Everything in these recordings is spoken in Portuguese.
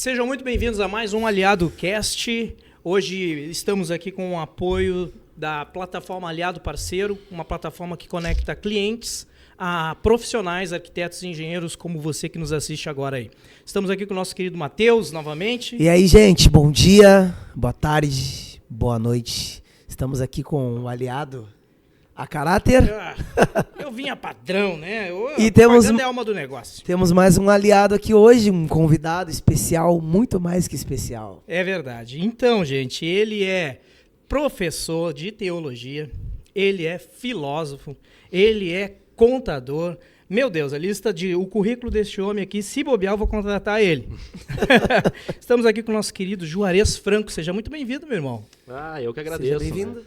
Sejam muito bem-vindos a mais um Aliado Cast. Hoje estamos aqui com o apoio da plataforma Aliado Parceiro, uma plataforma que conecta clientes a profissionais, arquitetos e engenheiros como você que nos assiste agora aí. Estamos aqui com o nosso querido Matheus, novamente. E aí, gente, bom dia, boa tarde, boa noite. Estamos aqui com o aliado a caráter. Eu vim a padrão, né? E temos é a alma do negócio. Temos mais um aliado aqui hoje, um convidado especial, muito mais que especial. É verdade. Então, gente, ele é professor de teologia, ele é filósofo, ele é contador. Meu Deus, o currículo deste homem aqui, se bobear, eu vou contratar ele. Estamos aqui com o nosso querido Juarez Franco. Seja muito bem-vindo, meu irmão. Eu que agradeço. Seja bem-vindo. Né?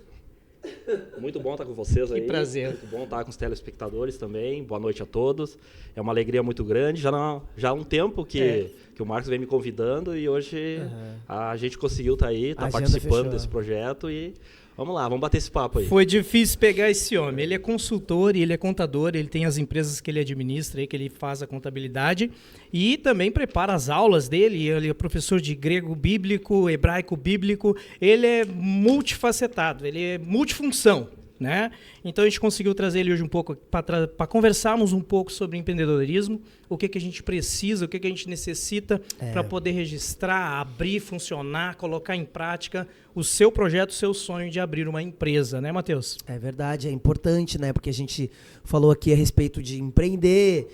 Muito bom estar com vocês aí. Que prazer. Muito bom estar com os telespectadores também. Boa noite a todos. É uma alegria muito grande. Já há um tempo que o Marcos vem me convidando e hoje a gente conseguiu estar aí, participando desse projeto e vamos lá, vamos bater esse papo aí. Foi difícil pegar esse homem. Ele é consultor e ele é contador, ele tem as empresas que ele administra, que ele faz a contabilidade e também prepara as aulas dele. Ele é professor de grego bíblico, hebraico bíblico. Ele é multifacetado, ele é multifunção, né? Então a gente conseguiu trazer ele hoje um pouco para conversarmos um pouco sobre empreendedorismo, o que a gente precisa, o que a gente necessita para poder registrar, abrir, funcionar, colocar em prática o seu projeto, o seu sonho de abrir uma empresa, né, Matheus? É verdade, é importante, né? Porque a gente falou aqui a respeito de empreender,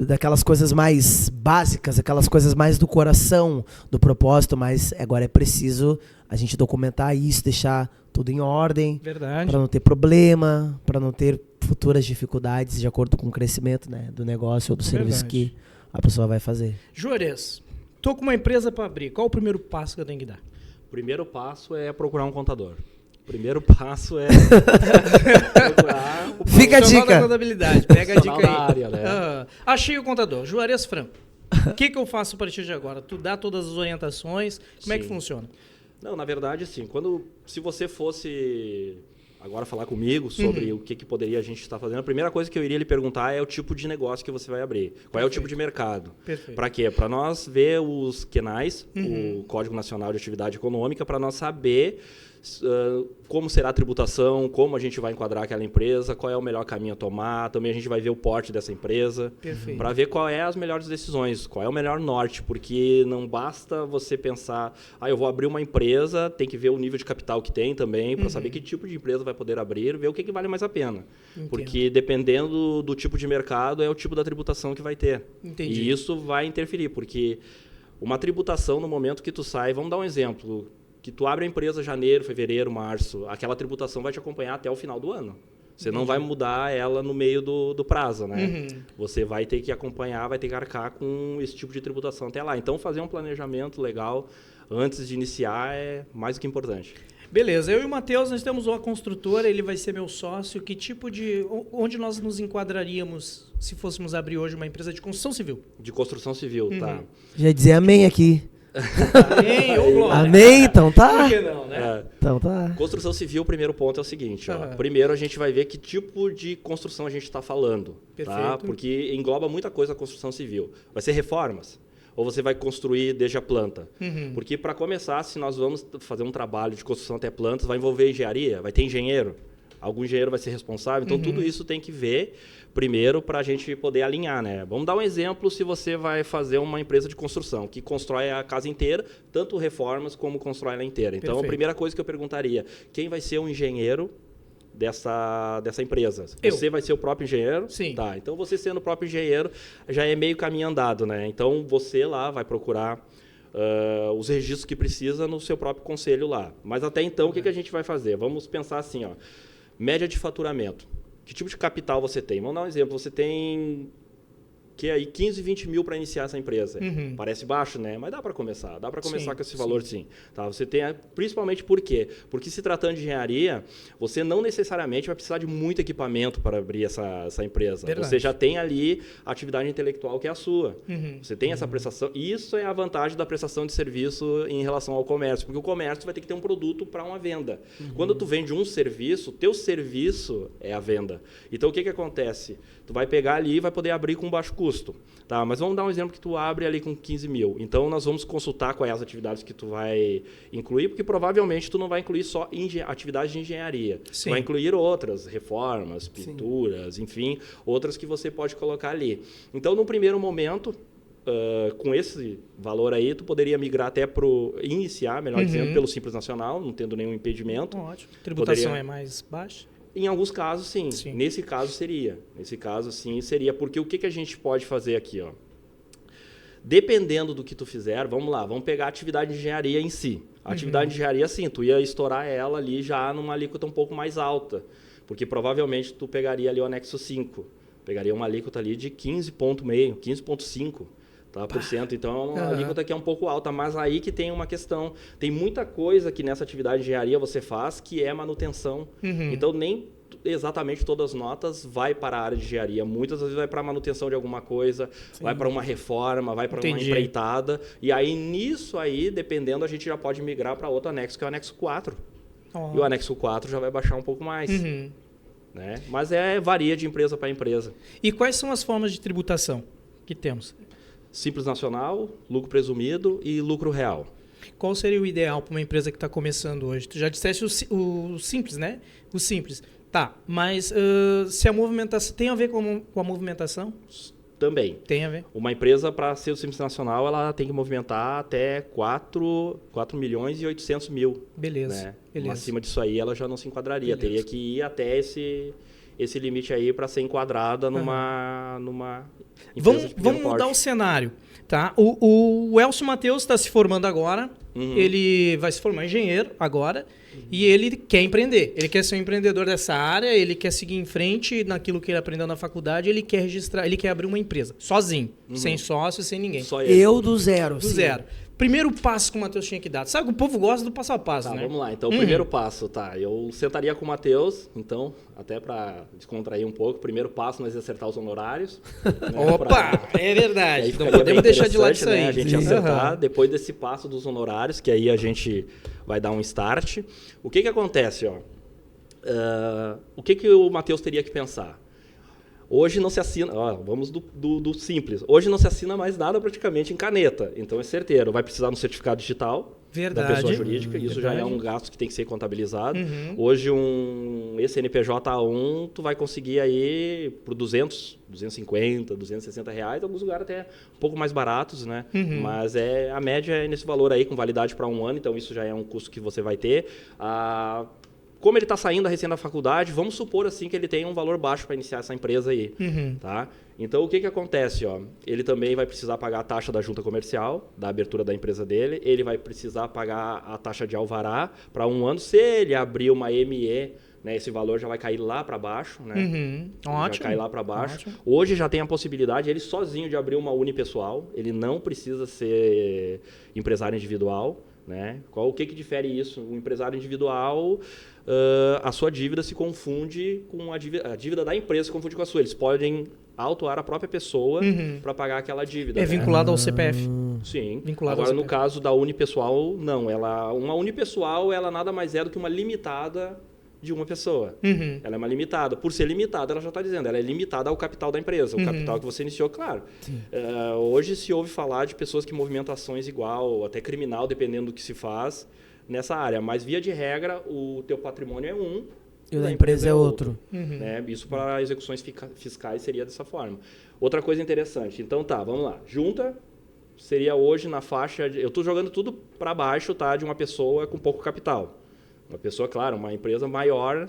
daquelas coisas mais básicas, aquelas coisas mais do coração, do propósito, mas agora é preciso a gente documentar isso, deixar tudo em ordem, para não ter problema, para não ter futuras dificuldades de acordo com o crescimento, né, do negócio ou do serviço que a pessoa vai fazer. Juarez, estou com uma empresa para abrir, qual o primeiro passo que eu tenho que dar? O primeiro passo é procurar um contador. O primeiro passo é procurar o Fica a dica. Da contabilidade. Pega a dica aí. Área, né? Achei o contador, Juarez Franco. O que eu faço a partir de agora? Tu dá todas as orientações, como é que funciona? Não, na verdade, assim, se você fosse agora falar comigo sobre o que poderia a gente estar fazendo, a primeira coisa que eu iria lhe perguntar é o tipo de negócio que você vai abrir. Qual é o tipo de mercado? Para quê? Para nós ver os QNAIs, o Código Nacional de Atividade Econômica, para nós saber como será a tributação, como a gente vai enquadrar aquela empresa, qual é o melhor caminho a tomar, também a gente vai ver o porte dessa empresa, para ver qual é as melhores decisões, qual é o melhor norte, porque não basta você pensar, eu vou abrir uma empresa, tem que ver o nível de capital que tem também, para saber que tipo de empresa vai poder abrir, ver o que vale mais a pena. Entendo. Porque dependendo do tipo de mercado, é o tipo da tributação que vai ter. Entendi. E isso vai interferir, porque uma tributação no momento que tu sai, vamos dar um exemplo, que tu abre a empresa janeiro, fevereiro, março, aquela tributação vai te acompanhar até o final do ano. Você não vai mudar ela no meio do prazo, né? Você vai ter que acompanhar, vai ter que arcar com esse tipo de tributação até lá. Então, fazer um planejamento legal antes de iniciar é mais do que importante. Beleza, eu e o Matheus, nós temos uma construtora, ele vai ser meu sócio. Que tipo onde nós nos enquadraríamos se fôssemos abrir hoje uma empresa de construção civil? De construção civil, tá. Já dizer amém aqui. Amém, ô glória. Amém, então tá. Por que não, né? Então tá. Construção civil, o primeiro ponto é o seguinte. Primeiro, a gente vai ver que tipo de construção a gente está falando. Tá? Porque engloba muita coisa a construção civil. Vai ser reformas? Ou você vai construir desde a planta? Porque, para começar, se nós vamos fazer um trabalho de construção até plantas, vai envolver engenharia? Vai ter engenheiro? Algum engenheiro vai ser responsável? Então, tudo isso tem que ver primeiro para a gente poder alinhar, né? Vamos dar um exemplo se você vai fazer uma empresa de construção, que constrói a casa inteira, tanto reformas como constrói ela inteira. Então, a primeira coisa que eu perguntaria, quem vai ser o engenheiro dessa empresa? Você vai ser o próprio engenheiro? Sim. Tá, então você sendo o próprio engenheiro já é meio caminho andado, né? Então, você lá vai procurar os registros que precisa no seu próprio conselho lá. Mas até então, o que a gente vai fazer? Vamos pensar assim, média de faturamento. Que tipo de capital você tem? Vamos dar um exemplo. Você tem 15, 20 mil para iniciar essa empresa. Parece baixo, né? Mas dá para começar. Dá para começar com esse valor, sim. Tá? Você tem, principalmente por quê? Porque se tratando de engenharia, você não necessariamente vai precisar de muito equipamento para abrir essa empresa. Verdade. Você já tem ali a atividade intelectual que é a sua. Você tem essa prestação. Isso é a vantagem da prestação de serviço em relação ao comércio, porque o comércio vai ter que ter um produto para uma venda. Quando tu vende um serviço, teu serviço é a venda. Então, o que acontece? Tu vai pegar ali e vai poder abrir com baixo custo. custo. Tá, mas vamos dar um exemplo que tu abre ali com 15 mil. Então, nós vamos consultar quais as atividades que tu vai incluir, porque provavelmente tu não vai incluir só atividades de engenharia. Sim. Tu vai incluir outras, reformas, pinturas, enfim, outras que você pode colocar ali. Então, no primeiro momento, com esse valor aí, tu poderia migrar até para iniciar, melhor dizendo, pelo Simples Nacional, não tendo nenhum impedimento. Ótimo. Tributação é mais baixa? Em alguns casos, sim. Sim. Nesse caso, seria. Nesse caso, sim, seria. Porque o que a gente pode fazer aqui? Ó? Dependendo do que tu fizer, vamos lá, vamos pegar a atividade de engenharia em si. A atividade de engenharia, sim, tu ia estourar ela ali já numa alíquota um pouco mais alta. Porque provavelmente tu pegaria ali o anexo 5. Pegaria uma alíquota ali de 15,5%, 15,5%. Tá, por cento. Então, a alíquota aqui é um pouco alta, mas aí que tem uma questão. Tem muita coisa que nessa atividade de engenharia você faz que é manutenção. Então, nem exatamente todas as notas vai para a área de engenharia. Muitas vezes vai para a manutenção de alguma coisa, vai para uma reforma, vai para uma empreitada. E aí, nisso aí, dependendo, a gente já pode migrar para outro anexo, que é o anexo 4. E o anexo 4 já vai baixar um pouco mais. Né? Mas varia de empresa para empresa. E quais são as formas de tributação que temos? Simples Nacional, lucro presumido e lucro real. Qual seria o ideal para uma empresa que está começando hoje? Tu já disseste o simples, né? O simples. Tá, mas se a movimentação... Tem a ver com a movimentação? Também. Tem a ver. Uma empresa, para ser o Simples Nacional, ela tem que movimentar até 4 milhões e 800 mil. Beleza. Né? Beleza. Acima disso aí, ela já não se enquadraria. Beleza. Teria que ir até esse limite aí para ser enquadrada numa empresa de pequeno Vamos mudar o cenário. Tá? O Elcio Matheus está se formando agora. Ele vai se formar engenheiro agora. E ele quer empreender. Ele quer ser um empreendedor dessa área. Ele quer seguir em frente naquilo que ele aprendeu na faculdade. Ele quer registrar. Ele quer abrir uma empresa. Sozinho. Sem sócio, sem ninguém. Só ele. Eu do zero. Do zero. Primeiro passo que o Matheus tinha que dar. Sabe que o povo gosta do passo a passo, Tá, né? vamos lá. Então, o primeiro passo, tá? Eu sentaria com o Matheus, então, até para descontrair um pouco. O primeiro passo, nós ia acertar os honorários. Né, Opa! É verdade. Não ficaria podemos bem deixar de lado isso interessante, aí. né? A gente ia acertar depois desse passo dos honorários, que aí a gente vai dar um start. O que acontece, ó? O que o Matheus teria que pensar? Hoje não se assina, vamos do simples. Hoje não se assina mais nada praticamente em caneta. Então é certeiro. Vai precisar de um certificado digital da pessoa jurídica. Isso já é um gasto que tem que ser contabilizado. Hoje esse NPJ1 tu vai conseguir aí por 200, 250, 260 reais. Alguns lugares até um pouco mais baratos, né? Mas a média é nesse valor aí, com validade para 1 ano. Então isso já é um custo que você vai ter. Como ele está saindo recém da faculdade, vamos supor assim que ele tem um valor baixo para iniciar essa empresa aí. Tá? Então, o que acontece? Ó? Ele também vai precisar pagar a taxa da junta comercial, da abertura da empresa dele. Ele vai precisar pagar a taxa de alvará para 1 ano. Se ele abrir uma ME, né, esse valor já vai cair lá para baixo. Né? Ótimo. Já cai lá para baixo. Ótimo. Hoje já tem a possibilidade, ele sozinho, de abrir uma unipessoal. Ele não precisa ser empresário individual. Né? O que difere isso? O empresário individual, a sua dívida se confunde com a dívida da empresa, se confunde com a sua. Eles podem autuar a própria pessoa para pagar aquela dívida. É vinculado ao CPF. Sim. Vinculado Agora, ao no CPF. caso da unipessoal, não. Uma unipessoal, ela nada mais é do que uma limitada de uma pessoa. Ela é uma limitada. Por ser limitada, ela já está dizendo, ela é limitada ao capital da empresa, o capital que você iniciou, claro. Hoje se ouve falar de pessoas que movimentam ações igual, até criminal, dependendo do que se faz nessa área. Mas, via de regra, o teu patrimônio é um E o da empresa é outro. Né? Isso para execuções fiscais seria dessa forma. Outra coisa interessante. Então, vamos lá. Junta seria hoje na faixa... Eu estou jogando tudo para baixo, tá? De uma pessoa com pouco capital. Uma pessoa, claro, uma empresa maior,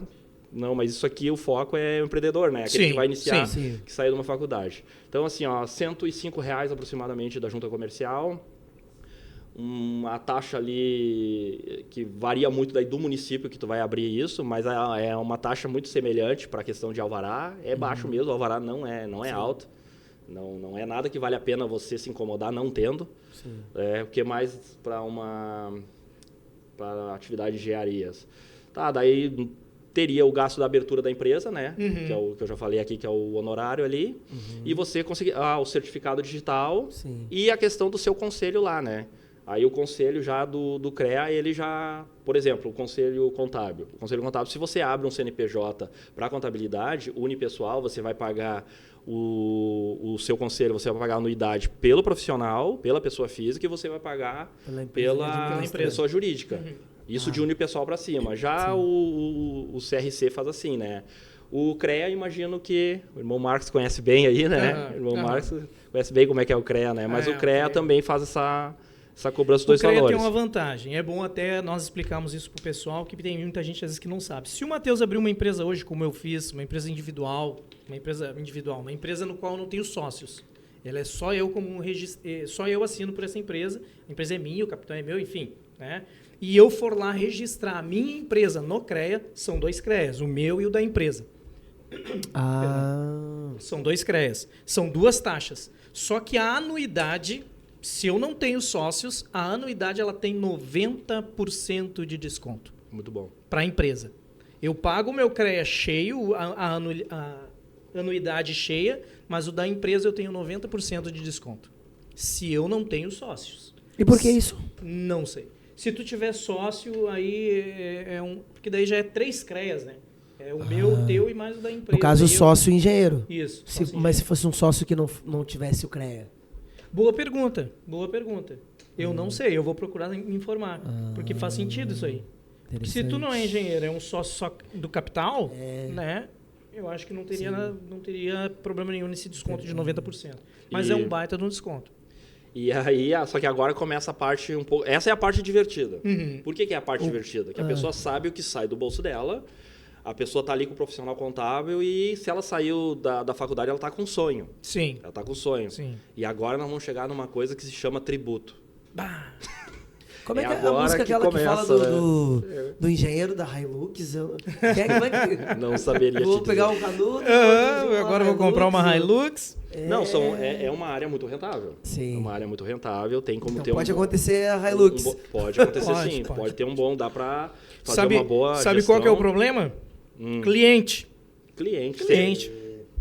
não, mas isso aqui o foco é o empreendedor, né? Aquele que vai iniciar, que saiu de uma faculdade. Então, assim, R$105 aproximadamente da junta comercial, a taxa ali que varia muito daí do município que tu vai abrir isso, mas é uma taxa muito semelhante para a questão de alvará, é baixo mesmo, o alvará não é alto. Não é nada que vale a pena você se incomodar não tendo. O que mais para atividade de engenharias. Daí teria o gasto da abertura da empresa, né? Que é o que eu já falei aqui, que é o honorário ali. E você conseguir o certificado digital e a questão do seu conselho lá, né? Aí o conselho já do CREA, ele já... Por exemplo, o conselho contábil. O conselho contábil, se você abre um CNPJ para contabilidade, unipessoal, você vai pagar o seu conselho, você vai pagar a anuidade pelo profissional, pela pessoa física, e você vai pagar pela pessoa jurídica. Isso de unipessoal para cima. Já o CRC faz assim, né? O CREA, imagino que... O irmão Marcos conhece bem aí, né? O irmão Marcos conhece bem como é que é o CREA, né? Mas o CREA também faz essa cobrança dos dois valores. O CREA tem uma vantagem. É bom até nós explicarmos isso para o pessoal, que tem muita gente às vezes que não sabe. Se o Matheus abrir uma empresa hoje, como eu fiz, uma empresa individual, uma empresa no qual eu não tenho sócios. Ela é só eu só eu assino por essa empresa. A empresa é minha, o capital é meu, enfim, né? E eu for lá registrar a minha empresa no CREA, são 2 CREAs, o meu e o da empresa. São 2 CREAs. São 2 taxas. Só que a anuidade, se eu não tenho sócios, a anuidade ela tem 90% de desconto. Muito bom. Para a empresa. Eu pago o meu CREA cheio, a anuidade cheia, mas o da empresa eu tenho 90% de desconto. Se eu não tenho sócios. E por que isso? Não sei. Se tu tiver sócio, aí porque daí já é 3 CREAs, né? É o meu, o teu e mais o da empresa. No caso, sócio engenheiro. Isso. Mas se fosse um sócio que não tivesse o CREA? Boa pergunta. Eu não sei, eu vou procurar me informar. Porque faz sentido isso aí. Se tu não é engenheiro, é um sócio só do capital, né? Eu acho que não teria problema nenhum nesse desconto de 90%. Mas é um baita de um desconto. E aí, só que agora começa a parte um pouco... Essa é a parte divertida. Por que é a parte divertida? Que a pessoa sabe o que sai do bolso dela, a pessoa está ali com o profissional contábil e se ela saiu da faculdade, ela está com sonho. Sim. Ela está com sonho. Sim. E agora nós vamos chegar numa coisa que se chama tributo. Bah. Como é que é a música aquela que fala do engenheiro da Hilux? Não saberia te Vou dizer. pegar um canudo. Agora eu vou comprar uma Hilux. Não, é uma área muito rentável. Sim. É uma área muito rentável, tem como então ter pode acontecer a Hilux. Pode acontecer sim, pode ter um bom, dá para fazer uma boa Sabe gestão. qual que é o problema? Cliente.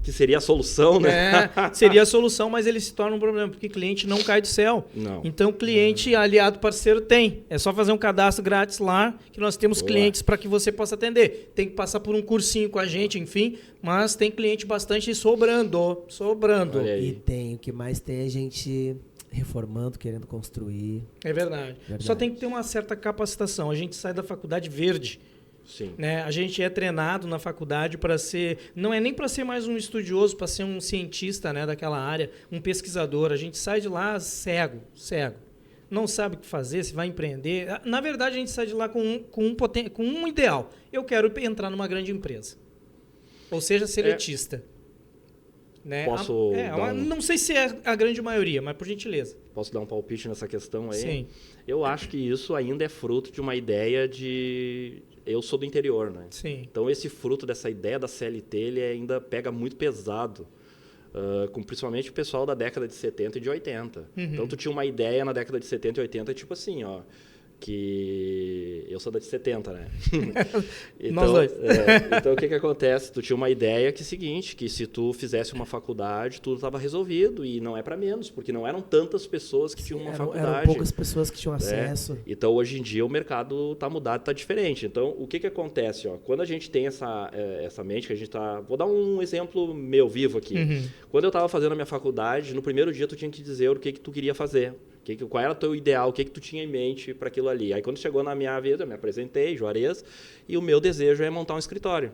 Que seria a solução, né? Seria a solução, mas ele se torna um problema, porque cliente não cai do céu. Não. Então, cliente aliado parceiro tem. É só fazer um cadastro grátis lá, que nós temos clientes para que você possa atender. Tem que passar por um cursinho com a gente, enfim, mas tem cliente bastante sobrando. E tem, o que mais tem é gente reformando, querendo construir. É verdade. Só tem que ter uma certa capacitação. A gente sai da faculdade verde. Sim. Né? A gente é treinado na faculdade para ser... Não é nem para ser mais um estudioso, para ser um cientista, né, daquela área, um pesquisador. A gente sai de lá cego. Não sabe o que fazer, se vai empreender. Na verdade, a gente sai de lá com um ideal. Eu quero entrar numa grande empresa. Ou seja, ser elitista. Né? Não sei se é a grande maioria, mas por gentileza. Posso dar um palpite nessa questão aí? Sim. Eu acho que isso ainda é fruto de uma ideia de... Eu sou do interior, né? Sim. Então, esse fruto dessa ideia da CLT, ele ainda pega muito pesado, com principalmente o pessoal da década de 70 e de 80. Então, tu tinha uma ideia na década de 70 e 80, tipo assim, ó, que eu sou da de 70, né? Então, nós dois. Então, o que acontece? Tu tinha uma ideia que é o seguinte, que se tu fizesse uma faculdade, tudo estava resolvido, e não é para menos, porque não eram tantas pessoas que tinham uma faculdade. Eram poucas pessoas que tinham acesso. Então, hoje em dia, o mercado está mudado, está diferente. Então, o que acontece? Ó, quando a gente tem essa mente, que a gente está... Vou dar um exemplo meu vivo aqui. Quando eu estava fazendo a minha faculdade, no primeiro dia, tu tinha que dizer o que tu queria fazer. Qual era o teu ideal, o que tu tinha em mente para aquilo ali. Aí, quando chegou na minha vida, eu me apresentei, Juarez, e o meu desejo é montar um escritório.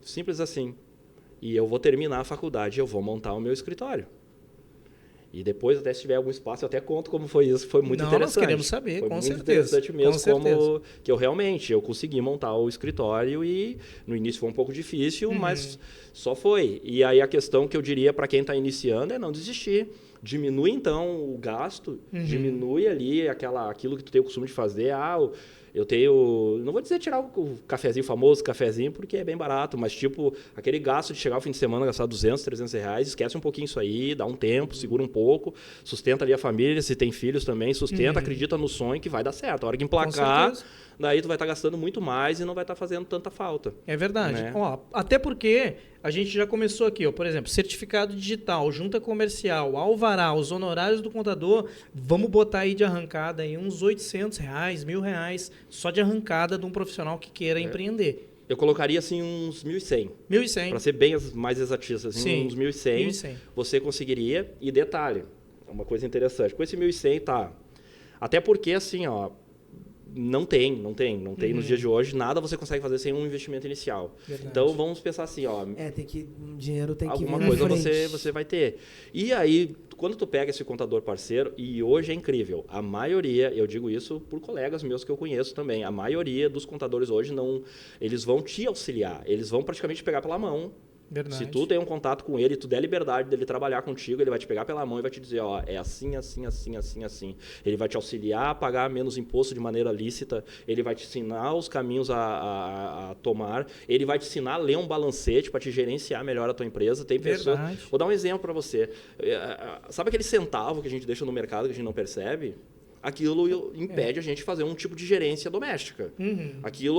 Simples assim. E eu vou terminar a faculdade e eu vou montar o meu escritório. E depois, até se tiver algum espaço, eu até conto como foi isso. Foi muito interessante. Nós queremos saber, foi com muito certeza. Interessante mesmo, com certeza. Que eu consegui montar o escritório e no início foi um pouco difícil, mas só foi. E aí a questão que eu diria para quem está iniciando é não desistir. Diminui, então, o gasto, diminui ali aquilo que tu tem o costume de fazer. Eu tenho... Não vou dizer tirar o cafezinho, famoso cafezinho, porque é bem barato, mas tipo, aquele gasto de chegar ao fim de semana, gastar 200, 300 reais, esquece um pouquinho isso aí, dá um tempo, segura um pouco, sustenta ali a família, se tem filhos também, sustenta, acredita no sonho que vai dar certo. A hora que emplacar, daí tu vai estar gastando muito mais e não vai estar fazendo tanta falta. É verdade. Né? Ó, até porque a gente já começou aqui, ó, por exemplo, certificado digital, junta comercial, alvará, os honorários do contador, vamos botar aí de arrancada aí uns R$800, R$1.000, só de arrancada de um profissional que queira empreender. Eu colocaria assim uns 1.100. 1.100. Para ser bem mais exatista, assim, Sim, uns 1.100 você conseguiria. E detalhe, uma coisa interessante, com esse 1.100 tá. Até porque assim, ó, não tem nos dias de hoje, nada você consegue fazer sem um investimento inicial. Verdade. Então vamos pensar assim, ó, Dinheiro tem que vir alguma na coisa frente. você vai ter. E aí, quando tu pega esse contador parceiro, e hoje é incrível, a maioria, eu digo isso por colegas meus que eu conheço também, a maioria dos contadores hoje eles vão te auxiliar, eles vão praticamente pegar pela mão. Verdade. Se tu tem um contato com ele, tu der liberdade dele trabalhar contigo, ele vai te pegar pela mão e vai te dizer, ó, é assim, assim, assim, assim, assim. Ele vai te auxiliar a pagar menos imposto de maneira lícita, ele vai te ensinar os caminhos a tomar, ele vai te ensinar a ler um balancete para te gerenciar melhor a tua empresa. Tem pessoas... Vou dar um exemplo para você. Sabe aquele centavo que a gente deixa no mercado que a gente não percebe? Aquilo impede a gente de fazer um tipo de gerência doméstica.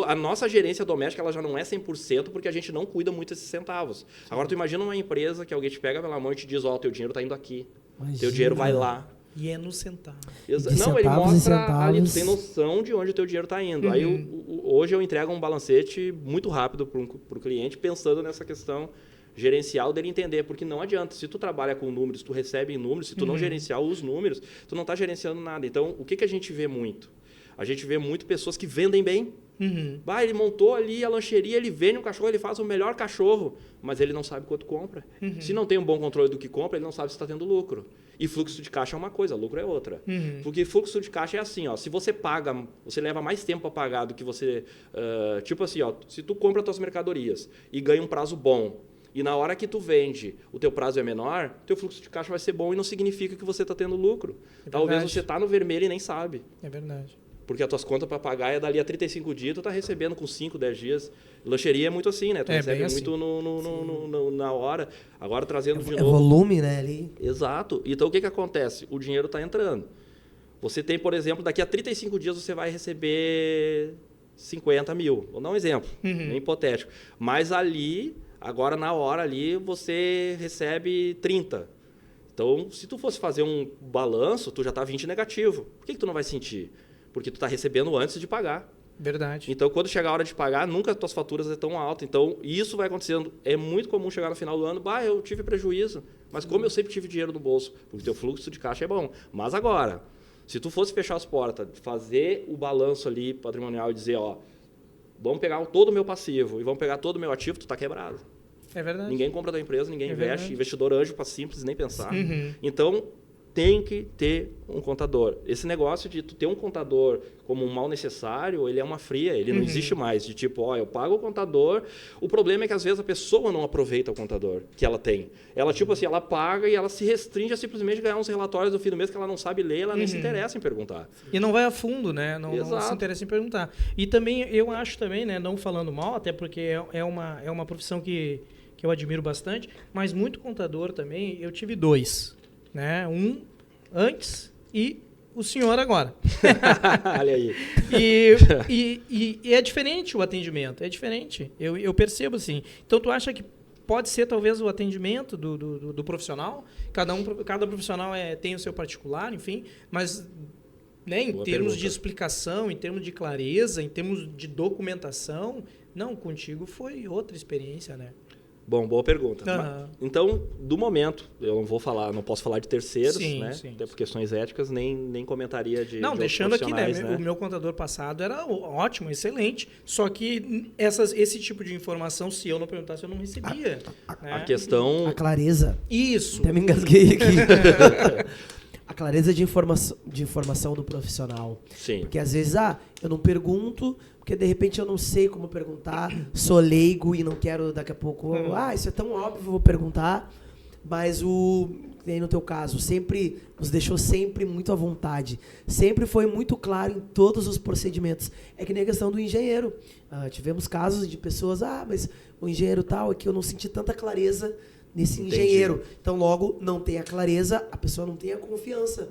A nossa gerência doméstica ela já não é 100% porque a gente não cuida muito desses centavos. Agora, tu imagina uma empresa que alguém te pega pela mão e te diz, ó, teu dinheiro está indo aqui, teu dinheiro vai lá. E é no centavo. Não, ele mostra ali, tu tem noção de onde o teu dinheiro está indo. Aí, hoje eu entrego um balancete muito rápido para o cliente, pensando nessa questão gerencial dele entender, porque não adianta, se tu trabalha com números, tu recebe em números, se tu não gerenciar os números, tu não está gerenciando nada. Então, o que a gente vê muito? A gente vê muito pessoas que vendem bem. Ele montou ali a lancheria, ele vende um cachorro, ele faz o melhor cachorro, mas ele não sabe quanto compra. Se não tem um bom controle do que compra, ele não sabe se está tendo lucro. E fluxo de caixa é uma coisa, lucro é outra. Porque fluxo de caixa é assim, ó, se você paga, você leva mais tempo para pagar do que você... tipo assim, ó, se tu compra tuas mercadorias e ganha um prazo bom, e na hora que tu vende, o teu prazo é menor, teu fluxo de caixa vai ser bom e não significa que você está tendo lucro. Talvez você está no vermelho e nem sabe. É verdade. Porque as tuas contas para pagar é dali a 35 dias, tu está recebendo com 5, 10 dias. Lancheria é muito assim, né? Tu recebe muito na hora. Agora trazendo de novo... É volume, né? Ali. Exato. Então o que acontece? O dinheiro está entrando. Você tem, por exemplo, daqui a 35 dias você vai receber 50 mil. Vou dar um exemplo, bem hipotético. Mas ali... Agora, na hora ali, você recebe 30. Então, se tu fosse fazer um balanço, tu já está 20 negativo. Por que tu não vai sentir? Porque tu está recebendo antes de pagar. Verdade. Então, quando chegar a hora de pagar, nunca as tuas faturas é tão alta. Então, isso vai acontecendo. É muito comum chegar no final do ano, eu tive prejuízo. Mas como eu sempre tive dinheiro no bolso? Porque teu fluxo de caixa é bom. Mas agora, se tu fosse fechar as portas, fazer o balanço ali patrimonial e dizer, ó, vamos pegar todo o meu passivo e vamos pegar todo o meu ativo, tu está quebrado. É verdade. Ninguém compra da empresa, ninguém investe. Verdade. Investidor anjo para simples, nem pensar. Então, tem que ter um contador. Esse negócio de tu ter um contador como um mal necessário, ele é uma fria, ele não existe mais. De tipo, eu pago o contador. O problema é que às vezes a pessoa não aproveita o contador que ela tem. Ela, tipo assim, ela paga e ela se restringe a simplesmente ganhar uns relatórios no fim do mês que ela não sabe ler, ela nem se interessa em perguntar. E não vai a fundo, né? Não se interessa em perguntar. E também, eu acho também, né, não falando mal, até porque é uma profissão que eu admiro bastante, mas muito contador também, eu tive 2, né? Um antes e o senhor agora. Olha aí. E é diferente o atendimento, é diferente. Eu percebo assim. Então, tu acha que pode ser talvez o atendimento do profissional? Cada profissional tem o seu particular, enfim, mas... Né, em termos de explicação, em termos de clareza, em termos de documentação, não, contigo foi outra experiência, né? Bom, boa pergunta. Então, do momento, eu não posso falar de terceiros, né? Sim. Até por questões éticas, nem comentaria de não, deixando aqui, né? O meu contador passado era ótimo, excelente, só que esse tipo de informação, se eu não perguntasse, eu não recebia. A questão... A clareza. Isso. Até me engasguei aqui. A clareza de informação do profissional. Sim. Porque às vezes, eu não pergunto, porque de repente eu não sei como perguntar, sou leigo e não quero daqui a pouco, isso é tão óbvio, vou perguntar. Mas aí no teu caso, sempre nos deixou sempre muito à vontade. Sempre foi muito claro em todos os procedimentos. É que nem a questão do engenheiro. Tivemos casos de pessoas, mas o engenheiro tal, é que eu não senti tanta clareza nesse engenheiro. Então, logo, não tem a clareza, a pessoa não tem a confiança.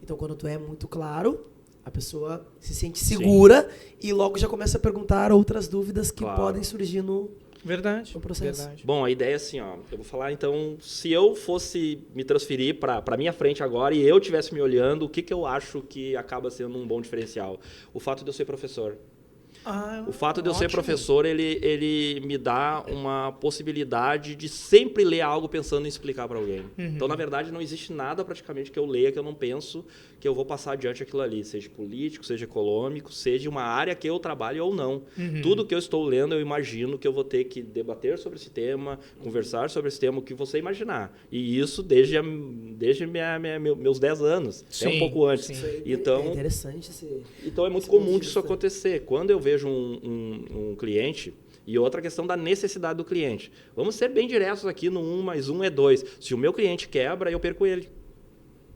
Então, quando tu é muito claro, a pessoa se sente segura e logo já começa a perguntar outras dúvidas que podem surgir no Verdade. O processo. Verdade. Bom, a ideia é assim, ó. Eu vou falar, então, se eu fosse me transferir para minha frente agora e eu tivesse me olhando, o que, que eu acho que acaba sendo um bom diferencial? O fato de eu ser professor. O fato de eu ser professor, ele me dá uma possibilidade de sempre ler algo pensando em explicar para alguém. Então, na verdade, não existe nada praticamente que eu leia que eu não penso que eu vou passar adiante aquilo ali, seja político, seja econômico, seja uma área que eu trabalho ou não. Tudo que eu estou lendo, eu imagino que eu vou ter que debater sobre esse tema, conversar sobre esse tema, o que você imaginar. E isso desde meus 10 anos, até um pouco antes. Sim. Então, é interessante esse... Então, é muito comum disso acontecer. Quando eu vejo um cliente, e outra questão da necessidade do cliente. Vamos ser bem diretos aqui no 1 mais 1 é 2. Se o meu cliente quebra, eu perco ele.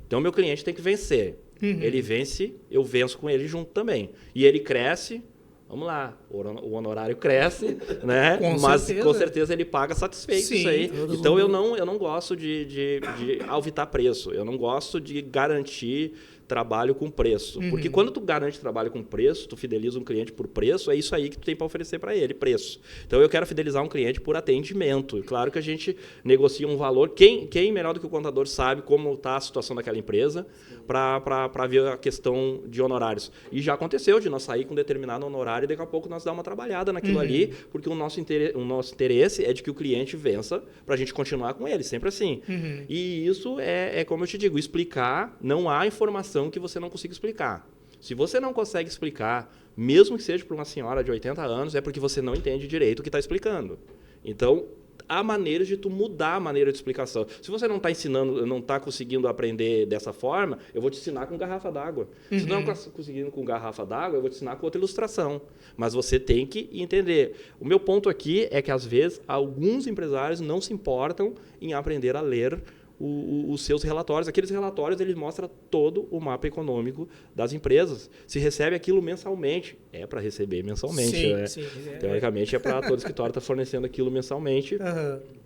Então, o meu cliente tem que vencer. Ele vence, eu venço com ele junto também. E ele cresce, vamos lá, o honorário cresce, né? Mas com certeza ele paga satisfeito. Sim, isso aí. Então, eu não gosto de auditar preço. Eu não gosto de garantir trabalho com preço. Porque quando tu garante trabalho com preço, tu fideliza um cliente por preço, é isso aí que tu tem para oferecer para ele, preço. Então, eu quero fidelizar um cliente por atendimento. Claro que a gente negocia um valor. Quem melhor do que o contador sabe como está a situação daquela empresa para ver a questão de honorários. E já aconteceu de nós sair com um determinado honorário e daqui a pouco nós dar uma trabalhada naquilo ali, porque o nosso interesse é de que o cliente vença para a gente continuar com ele, sempre assim. E isso é como eu te digo, explicar, não há informação que você não consiga explicar. Se você não consegue explicar, mesmo que seja para uma senhora de 80 anos, é porque você não entende direito o que está explicando. Então, há maneiras de tu mudar a maneira de explicação. Se você não está ensinando, não está conseguindo aprender dessa forma, eu vou te ensinar com garrafa d'água. Se não está conseguindo com garrafa d'água, eu vou te ensinar com outra ilustração. Mas você tem que entender. O meu ponto aqui é que, às vezes, alguns empresários não se importam em aprender a ler os seus relatórios. Aqueles relatórios, eles mostram todo o mapa econômico das empresas. Se recebe aquilo mensalmente, é para receber mensalmente. Sim, né? sim. Teoricamente, é para todo escritório estar fornecendo aquilo mensalmente.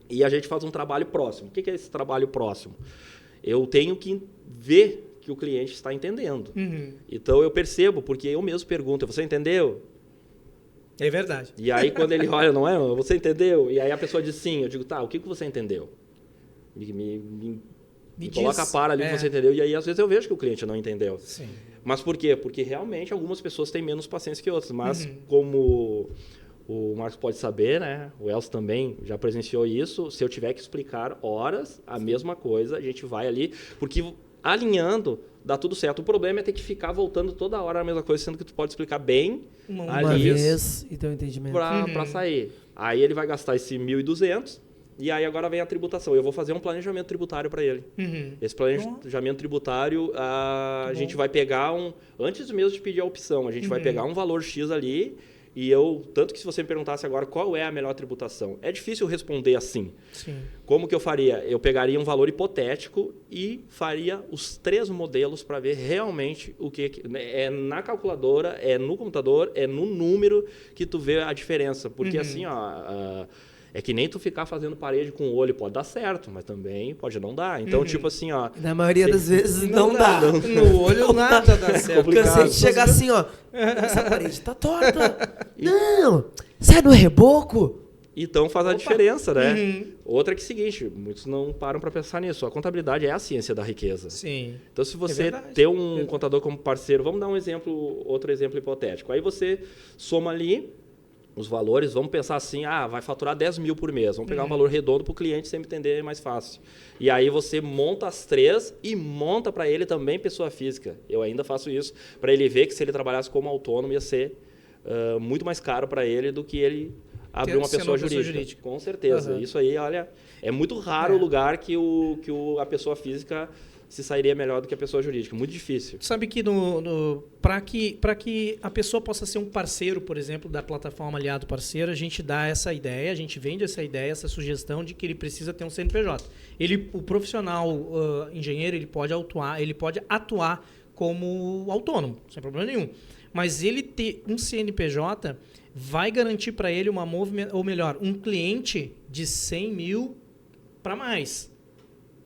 E a gente faz um trabalho próximo. O que é esse trabalho próximo? Eu tenho que ver que o cliente está entendendo. Então, eu percebo, porque eu mesmo pergunto, você entendeu? É verdade. E aí, quando ele olha, não é? Você entendeu? E aí a pessoa diz sim. Eu digo, tá, o que você entendeu? Me coloca a par ali que você entendeu. E aí, às vezes, eu vejo que o cliente não entendeu. Sim. Mas por quê? Porque, realmente, algumas pessoas têm menos paciência que outras. Mas, como o Marcos pode saber, né? O Elcio também já presenciou isso. Se eu tiver que explicar horas, a mesma coisa, a gente vai ali. Porque, alinhando, dá tudo certo. O problema é ter que ficar voltando toda hora a mesma coisa, sendo que tu pode explicar bem uma vez e ter um entendimento. Para sair. Aí, ele vai gastar esse 1.200. E aí agora vem a tributação. Eu vou fazer um planejamento tributário para ele. Esse planejamento tributário, a gente vai pegar antes mesmo de pedir a opção, a gente vai pegar um valor X ali e tanto que se você me perguntasse agora qual é a melhor tributação, é difícil responder assim. Sim. Como que eu faria? Eu pegaria um valor hipotético e faria os 3 modelos para ver realmente o que é na calculadora, é no computador, é no número que tu vê a diferença. Porque assim, é que nem tu ficar fazendo parede com o olho, pode dar certo, mas também pode não dar. Então, tipo assim, ó... Na maioria das vezes não dá. No olho nada dá certo. Cansei de chegar assim, ó, essa parede tá torta. Não, sai do reboco. Então faz a diferença, né? Outra que é o seguinte, muitos não param para pensar nisso. A contabilidade é a ciência da riqueza. Sim. Então, se você ter um contador como parceiro, vamos dar outro exemplo hipotético. Aí você soma ali os valores, vamos pensar assim, vai faturar 10 mil por mês. Vamos pegar um valor redondo para o cliente sempre entender mais fácil. E aí você monta as 3 e monta para ele também pessoa física. Eu ainda faço isso, para ele ver que se ele trabalhasse como autônomo ia ser muito mais caro para ele do que ele abrir uma pessoa jurídica. Com certeza. Isso aí, olha, é muito raro o lugar que a pessoa física se sairia melhor do que a pessoa jurídica. Muito difícil. Sabe que para que a pessoa possa ser um parceiro, por exemplo, da plataforma Aliado Parceiro, a gente dá essa ideia, a gente vende essa ideia, essa sugestão de que ele precisa ter um CNPJ. O profissional engenheiro, ele pode atuar como autônomo, sem problema nenhum. Mas ele ter um CNPJ vai garantir para ele um cliente de 100 mil para mais.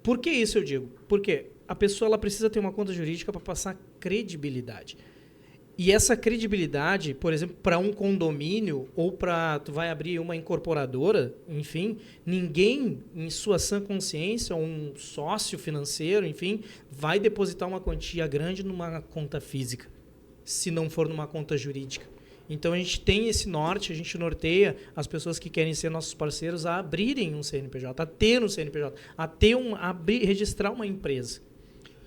Por que isso eu digo? Porque a pessoa ela precisa ter uma conta jurídica para passar credibilidade. E essa credibilidade, por exemplo, para um condomínio ou para tu vai abrir uma incorporadora, enfim, ninguém em sua sã consciência, um sócio financeiro, enfim, vai depositar uma quantia grande numa conta física, se não for numa conta jurídica. Então a gente tem esse norte, a gente norteia as pessoas que querem ser nossos parceiros a abrirem um CNPJ, a ter um CNPJ, registrar uma empresa.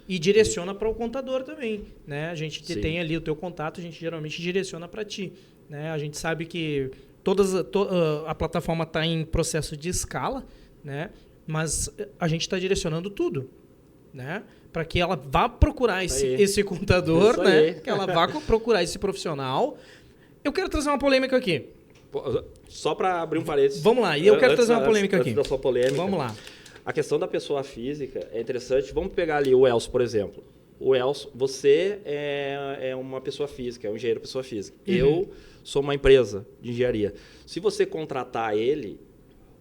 E direciona para o contador também, né? A gente tem ali o teu contato, a gente geralmente direciona para ti, né? A gente sabe que a plataforma está em processo de escala, né? Mas a gente está direcionando tudo, né? Para que ela vá procurar esse contador, né? Que ela vá procurar esse profissional. Eu quero trazer uma polêmica aqui. Só para abrir um parênteses. Vamos lá, e eu quero trazer uma polêmica aqui. Antes da sua polêmica. Vamos lá. A questão da pessoa física é interessante. Vamos pegar ali o Elcio, por exemplo. O Elcio, você é uma pessoa física, é um engenheiro pessoa física. Uhum. Eu sou uma empresa de engenharia. Se você contratar ele,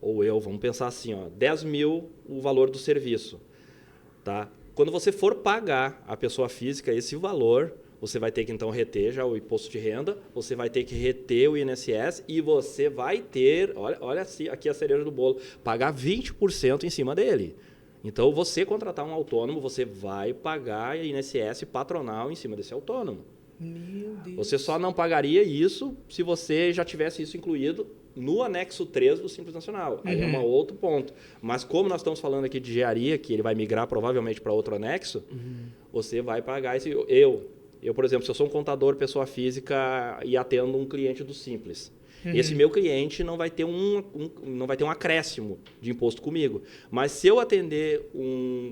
ou eu, vamos pensar assim, 10 mil o valor do serviço. Tá? Quando você for pagar a pessoa física esse valor, você vai ter que, então, reter já o imposto de renda, você vai ter que reter o INSS e você vai ter, olha aqui a cereja do bolo, pagar 20% em cima dele. Então, você contratar um autônomo, você vai pagar INSS patronal em cima desse autônomo. Meu Deus. Você só não pagaria isso se você já tivesse isso incluído no anexo 3 do Simples Nacional. Aí é um outro ponto. Mas como nós estamos falando aqui de engenharia, que ele vai migrar provavelmente para outro anexo, você vai pagar esse... Eu, por exemplo, se eu sou um contador, pessoa física, e atendo um cliente do Simples, esse meu cliente não vai ter não vai ter um acréscimo de imposto comigo. Mas se eu atender,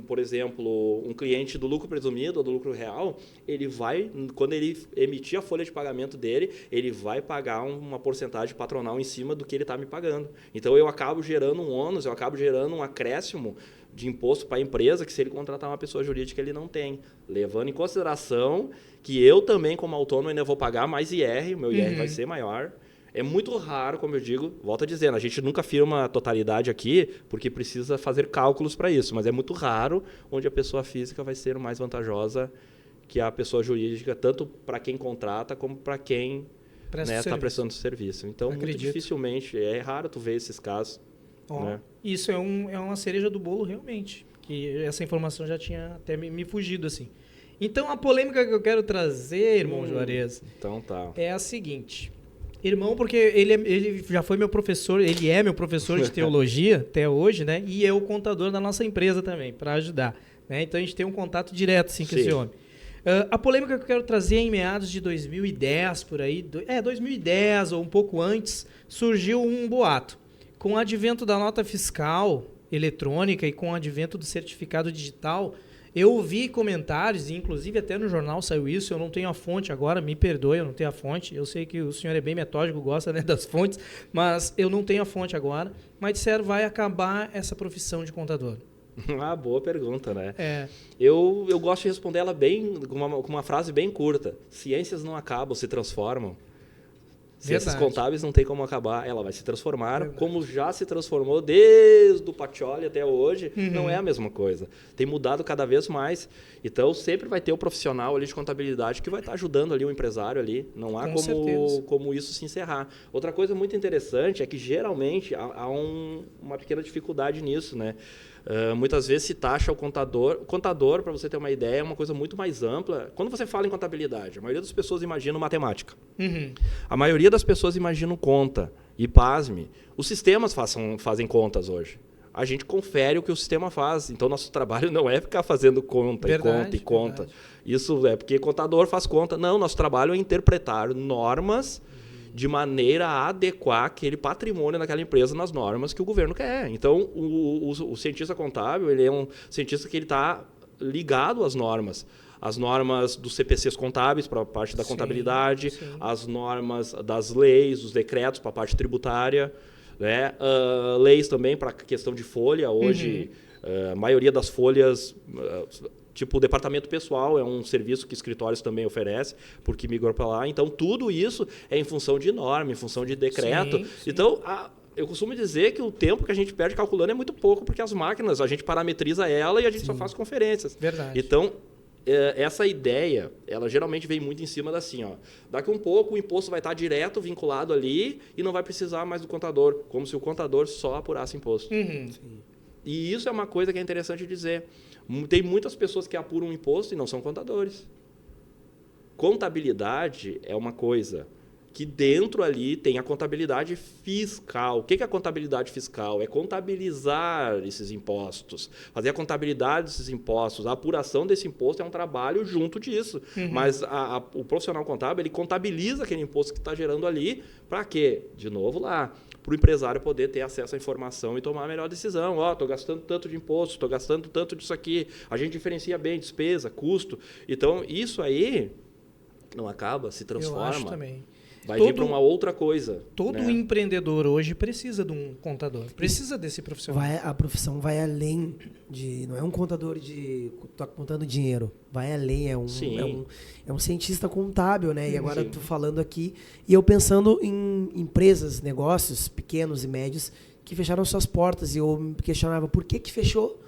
por exemplo, um cliente do lucro presumido ou do lucro real, ele vai, quando ele emitir a folha de pagamento dele, ele vai pagar uma porcentagem patronal em cima do que ele está me pagando. Então, eu acabo gerando um ônus, eu acabo gerando um acréscimo de imposto para a empresa, que se ele contratar uma pessoa jurídica, ele não tem. Levando em consideração que eu também, como autônomo, ainda vou pagar mais IR, o meu IR vai ser maior. É muito raro, como eu digo, volto a dizer, a gente nunca afirma a totalidade aqui, porque precisa fazer cálculos para isso, mas é muito raro onde a pessoa física vai ser mais vantajosa que a pessoa jurídica, tanto para quem contrata como para quem está prestando serviço. Então, muito dificilmente, é raro tu ver esses casos. Né? Isso é uma cereja do bolo, realmente. Que essa informação já tinha até me fugido, assim. Então, a polêmica que eu quero trazer, irmão Juarez, então tá. É a seguinte. Irmão, porque ele já foi meu professor, ele é meu professor de teologia até hoje, né? E é o contador da nossa empresa também, para ajudar. Né? Então, a gente tem um contato direto, assim, com esse homem. A polêmica que eu quero trazer é em meados de 2010, por aí, 2010 ou um pouco antes, surgiu um boato. Com o advento da nota fiscal eletrônica e com o advento do certificado digital, eu ouvi comentários, e inclusive até no jornal saiu isso, eu não tenho a fonte agora, me perdoe, eu não tenho a fonte, eu sei que o senhor é bem metódico, gosta, né, das fontes, mas eu não tenho a fonte agora, mas disseram vai acabar essa profissão de contador. Boa pergunta, né? Eu gosto de responder ela bem, com uma frase bem curta. Ciências não acabam, se transformam. Ciências contábeis não tem como acabar, ela vai se transformar, como já se transformou desde o Pacioli até hoje, não é a mesma coisa. Tem mudado cada vez mais, então sempre vai ter o profissional ali de contabilidade que vai estar ajudando ali o empresário ali, não há como isso se encerrar. Outra coisa muito interessante é que geralmente há uma pequena dificuldade nisso, né? Muitas vezes se taxa o contador. O contador, para você ter uma ideia, é uma coisa muito mais ampla. Quando você fala em contabilidade, a maioria das pessoas imagina matemática. A maioria das pessoas imagina conta. E, pasme, os sistemas fazem contas hoje. A gente confere o que o sistema faz. Então, nosso trabalho não é ficar fazendo conta e conta. Isso é porque contador faz conta. Não, nosso trabalho é interpretar normas de maneira a adequar aquele patrimônio daquela empresa nas normas que o governo quer. Então, o cientista contábil, ele é um cientista que ele está ligado às normas. As normas dos CPCs contábeis para a parte da contabilidade, as normas das leis, os decretos para a parte tributária, né? Leis também para a questão de folha. Hoje, a maioria das folhas... Tipo, o departamento pessoal é um serviço que escritórios também oferecem, porque migrou para lá. Então, tudo isso é em função de norma, em função de decreto. Então, eu costumo dizer que o tempo que a gente perde calculando é muito pouco, porque as máquinas, a gente parametriza ela e a gente só faz conferências. Verdade. Então, essa ideia, ela geralmente vem muito em cima da assim, ó. Daqui um pouco o imposto vai estar direto vinculado ali e não vai precisar mais do contador, como se o contador só apurasse imposto. E isso é uma coisa que é interessante dizer. Tem muitas pessoas que apuram um imposto e não são contadores. Contabilidade é uma coisa que dentro ali tem a contabilidade fiscal. O que é a contabilidade fiscal? É contabilizar esses impostos, fazer a contabilidade desses impostos. A apuração desse imposto é um trabalho junto disso. Mas o profissional contábil, ele contabiliza aquele imposto que está gerando ali. Para quê? De novo lá, para o empresário poder ter acesso à informação e tomar a melhor decisão. Ó, estou gastando tanto de imposto, estou gastando tanto disso aqui. A gente diferencia bem despesa, custo. Então, isso aí não acaba, se transforma. Eu acho também. Vai vir para uma outra coisa. Todo empreendedor hoje precisa de um contador, precisa desse profissional. A profissão vai além de... Não é um contador de... Tá contando dinheiro. Vai além, é um cientista contábil, né? E agora eu tô falando aqui, e eu pensando em empresas, negócios pequenos e médios que fecharam suas portas, e eu me questionava por que fechou.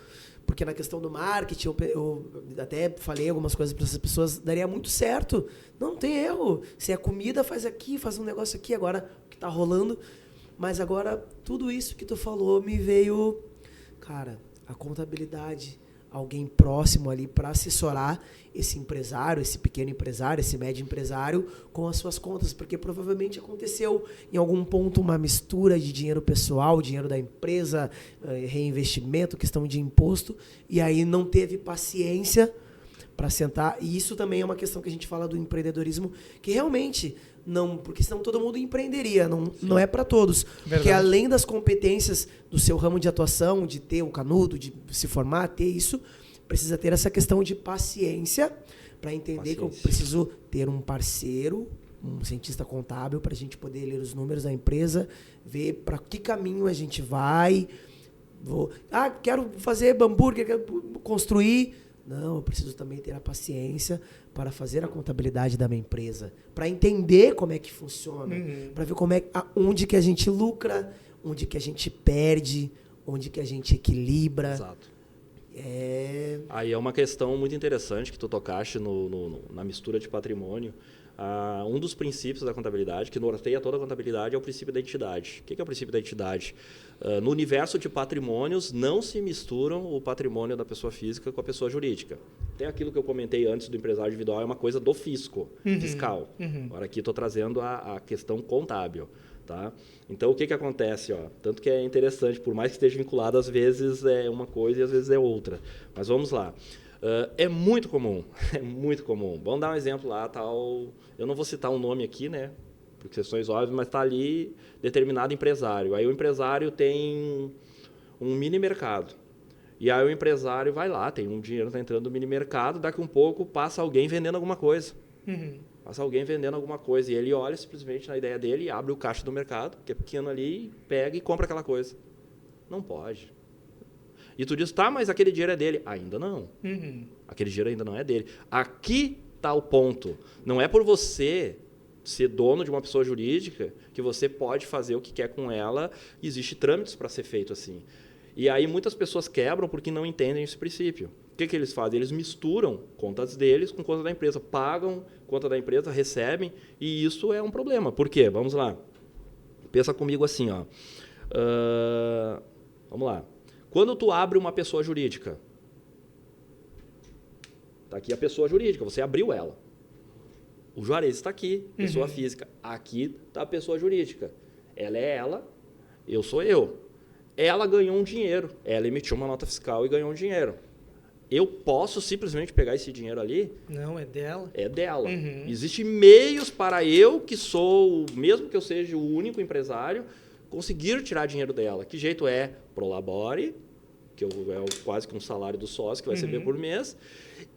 Porque na questão do marketing, eu até falei algumas coisas para essas pessoas, daria muito certo. Não tem erro. Se é comida, faz aqui, faz um negócio aqui, agora o que está rolando. Mas agora, tudo isso que tu falou me veio... Cara, a contabilidade, alguém próximo ali para assessorar esse empresário, esse pequeno empresário, esse médio empresário com as suas contas, porque provavelmente aconteceu em algum ponto uma mistura de dinheiro pessoal, dinheiro da empresa, reinvestimento, questão de imposto, e aí não teve paciência para sentar. E isso também é uma questão que a gente fala do empreendedorismo, que realmente não, porque senão todo mundo empreenderia, não é para todos. Verdade. Porque além das competências do seu ramo de atuação, de ter um canudo, de se formar, ter isso, precisa ter essa questão de paciência para entender que eu preciso ter um parceiro, um cientista contábil, para a gente poder ler os números da empresa, ver para que caminho a gente vai. Quero fazer hambúrguer, quero construir. Não, eu preciso também ter a paciência para fazer a contabilidade da minha empresa, para entender como é que funciona, para ver onde que a gente lucra, onde que a gente perde, onde que a gente equilibra. Exato. Aí é uma questão muito interessante que tu tocaste na mistura de patrimônio. Um dos princípios da contabilidade, que norteia toda a contabilidade, é o princípio da entidade. O que é o princípio da entidade? No universo de patrimônios, não se misturam o patrimônio da pessoa física com a pessoa jurídica. Tem aquilo que eu comentei antes do empresário individual, é uma coisa do fiscal. Agora aqui estou trazendo a questão contábil. Tá? Então, o que acontece? Ó? Tanto que é interessante, por mais que esteja vinculado, às vezes é uma coisa e às vezes é outra. Mas vamos lá. É muito comum. Vamos dar um exemplo lá, tal. Eu não vou citar um nome aqui, né? Por questões óbvias, mas está ali determinado empresário. Aí o empresário tem um mini mercado. E aí o empresário vai lá, tem um dinheiro tá entrando no mini mercado, daqui um pouco passa alguém vendendo alguma coisa. Passa alguém vendendo alguma coisa e ele olha simplesmente na ideia dele e abre o caixa do mercado, que é pequeno ali, pega e compra aquela coisa. Não pode. E tu diz, tá, mas aquele dinheiro é dele. Ainda não. Aquele dinheiro ainda não é dele. Aqui está o ponto. Não é por você ser dono de uma pessoa jurídica que você pode fazer o que quer com ela. Existem trâmites para ser feito assim. E aí muitas pessoas quebram porque não entendem esse princípio. O que eles fazem? Eles misturam contas deles com conta da empresa. Pagam conta da empresa, recebem, e isso é um problema. Por quê? Vamos lá. Pensa comigo assim. Ó. Vamos lá. Quando tu abre uma pessoa jurídica, está aqui a pessoa jurídica, você abriu ela. O Juarez está aqui, pessoa física. Aqui está a pessoa jurídica. Ela é ela, eu sou eu. Ela ganhou um dinheiro, ela emitiu uma nota fiscal e ganhou um dinheiro. Eu posso simplesmente pegar esse dinheiro ali? Não, é dela. É dela. Existem meios para eu, que sou, mesmo que eu seja o único empresário, conseguir tirar dinheiro dela. Que jeito é? Prolabore, que é quase que um salário do sócio que vai receber por mês,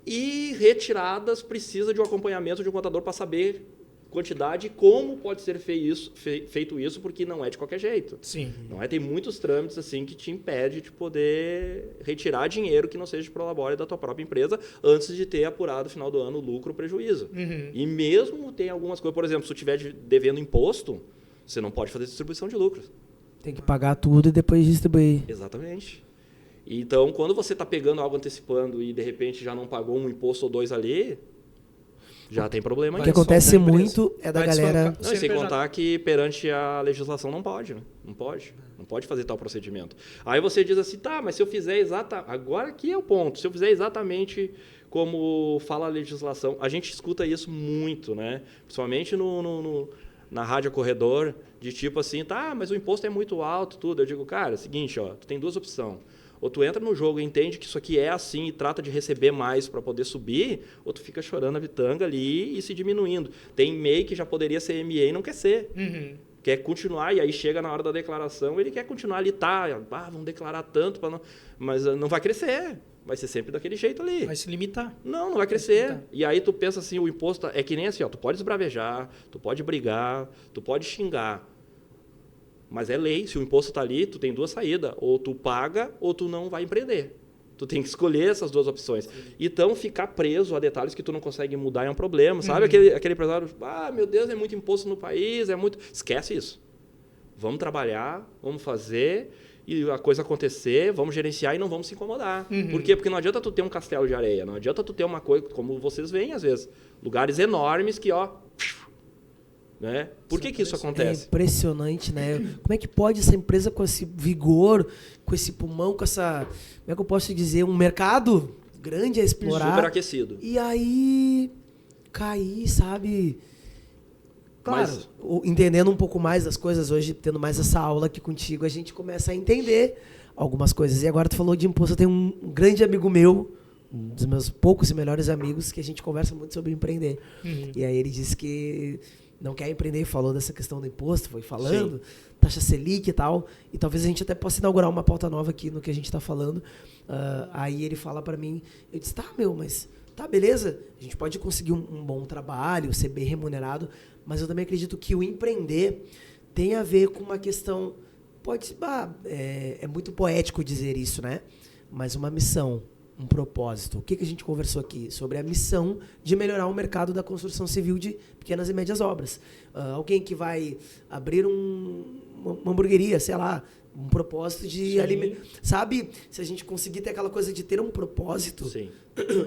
e retiradas precisa de um acompanhamento de um contador para saber quantidade e como pode ser feito isso, porque não é de qualquer jeito. Sim. Não é? Tem muitos trâmites assim que te impede de poder retirar dinheiro que não seja de prolabore da tua própria empresa antes de ter apurado no final do ano o lucro ou prejuízo. E mesmo tem algumas coisas, por exemplo, se tu estiver devendo imposto, você não pode fazer distribuição de lucros. Tem que pagar tudo e depois distribuir. Exatamente. Então, quando você está pegando algo antecipando e, de repente, já não pagou um imposto ou dois ali, já tem problema. O que acontece muito é da Vai galera... desfocar- Não, e sem CNPJ. contar que perante a legislação não pode, né? Não pode fazer tal procedimento. Aí você diz assim, tá, mas se eu fizer exatamente... Agora aqui é o ponto. Se eu fizer exatamente como fala a legislação, a gente escuta isso muito, né? Principalmente na rádio corredor, de tipo assim, tá, mas o imposto é muito alto, tudo. Eu digo, cara, é o seguinte, ó, tu tem duas opções. Ou tu entra no jogo e entende que isso aqui é assim e trata de receber mais para poder subir, ou tu fica chorando a vitanga ali e se diminuindo. Tem MEI que já poderia ser ME e não quer ser. Quer continuar, e aí chega na hora da declaração, ele quer continuar ali, tá, vamos declarar tanto, não... mas não vai crescer. Vai ser sempre daquele jeito ali. Vai se limitar. Não vai crescer. E aí tu pensa assim, o imposto é que nem assim, ó, tu pode esbravejar, tu pode brigar, tu pode xingar. Mas é lei, se o imposto está ali, tu tem duas saídas. Ou tu paga, ou tu não vai empreender. Tu tem que escolher essas duas opções. Então, ficar preso a detalhes que tu não consegue mudar é um problema. Sabe aquele empresário, meu Deus, é muito imposto no país, é muito... Esquece isso. Vamos trabalhar, vamos fazer, e a coisa acontecer, vamos gerenciar e não vamos se incomodar. Por quê? Porque não adianta tu ter um castelo de areia, não adianta tu ter uma coisa, como vocês veem às vezes, lugares enormes que, ó... Né? Por que isso acontece? É impressionante, né? Como é que pode essa empresa com esse vigor, com esse pulmão, com essa... Como é que eu posso dizer? Um mercado grande a explorar. Superaquecido. E aí cair, sabe? Claro, entendendo um pouco mais das coisas hoje, tendo mais essa aula aqui contigo, a gente começa a entender algumas coisas. E agora tu falou de imposto, eu tenho um grande amigo meu, um dos meus poucos e melhores amigos, que a gente conversa muito sobre empreender. E aí ele disse que não quer empreender, falou dessa questão do imposto, foi falando, taxa Selic e tal, e talvez a gente até possa inaugurar uma pauta nova aqui no que a gente está falando. Aí ele fala para mim, eu disse, mas tá, beleza, a gente pode conseguir um bom trabalho, ser bem remunerado, mas eu também acredito que o empreender tem a ver com uma questão, é muito poético dizer isso, né? Mas uma missão, um propósito. O que a gente conversou aqui? Sobre a missão de melhorar o mercado da construção civil de pequenas e médias obras. Alguém que vai abrir uma hamburgueria, sei lá, um propósito de alimentar. Sabe, se a gente conseguir ter aquela coisa de ter um propósito,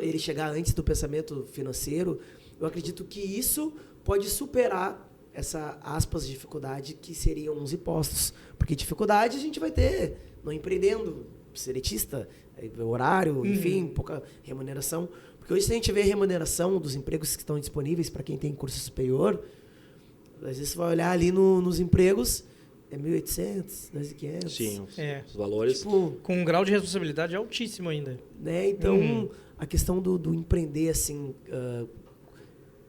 ele chegar antes do pensamento financeiro, eu acredito que isso pode superar essa, aspas, dificuldade que seriam os impostos. Porque dificuldade a gente vai ter não empreendendo, seletista, horário, enfim, pouca remuneração. Porque hoje, se a gente vê a remuneração dos empregos que estão disponíveis para quem tem curso superior, às vezes você vai olhar ali nos empregos, é 1.800, 2.500. Sim, os valores. Tipo, com um grau de responsabilidade altíssimo ainda. Né? Então, a questão do empreender, assim...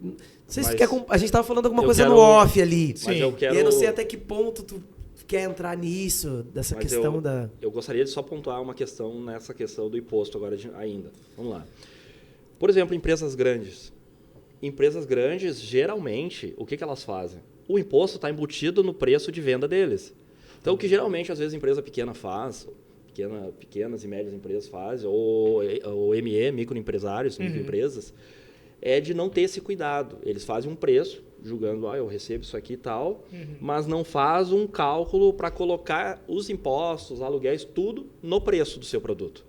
não sei se tu quer... A gente estava falando alguma coisa no off ali. Mas eu quero... E eu não sei até que ponto tu quer entrar nisso, dessa questão da... Eu gostaria de só pontuar uma questão nessa questão do imposto agora ainda. Vamos lá. Por exemplo, empresas grandes. Empresas grandes, geralmente, o que elas fazem? O imposto está embutido no preço de venda deles. Então, o que geralmente, às vezes, a empresa pequena faz, pequenas e médias empresas fazem, ou ME, microempresários, microempresas, é de não ter esse cuidado. Eles fazem um preço, julgando, eu recebo isso aqui e tal, mas não faz um cálculo para colocar os impostos, aluguéis, tudo no preço do seu produto.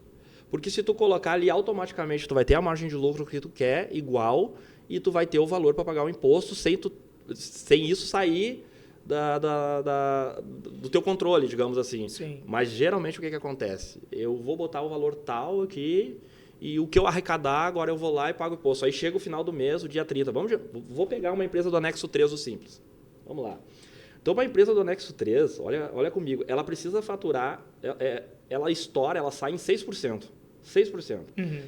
Porque se tu colocar ali, automaticamente tu vai ter a margem de lucro que tu quer, igual, e tu vai ter o valor para pagar o imposto sem isso sair do teu controle, digamos assim. Sim. Mas geralmente o que acontece? Eu vou botar o valor tal aqui, e o que eu arrecadar, agora eu vou lá e pago o imposto. Aí chega o final do mês, o dia 30. Vou pegar uma empresa do anexo 3 do Simples. Vamos lá. Então, uma empresa do anexo 3, olha comigo, ela precisa faturar, ela sai em 6%. 6%.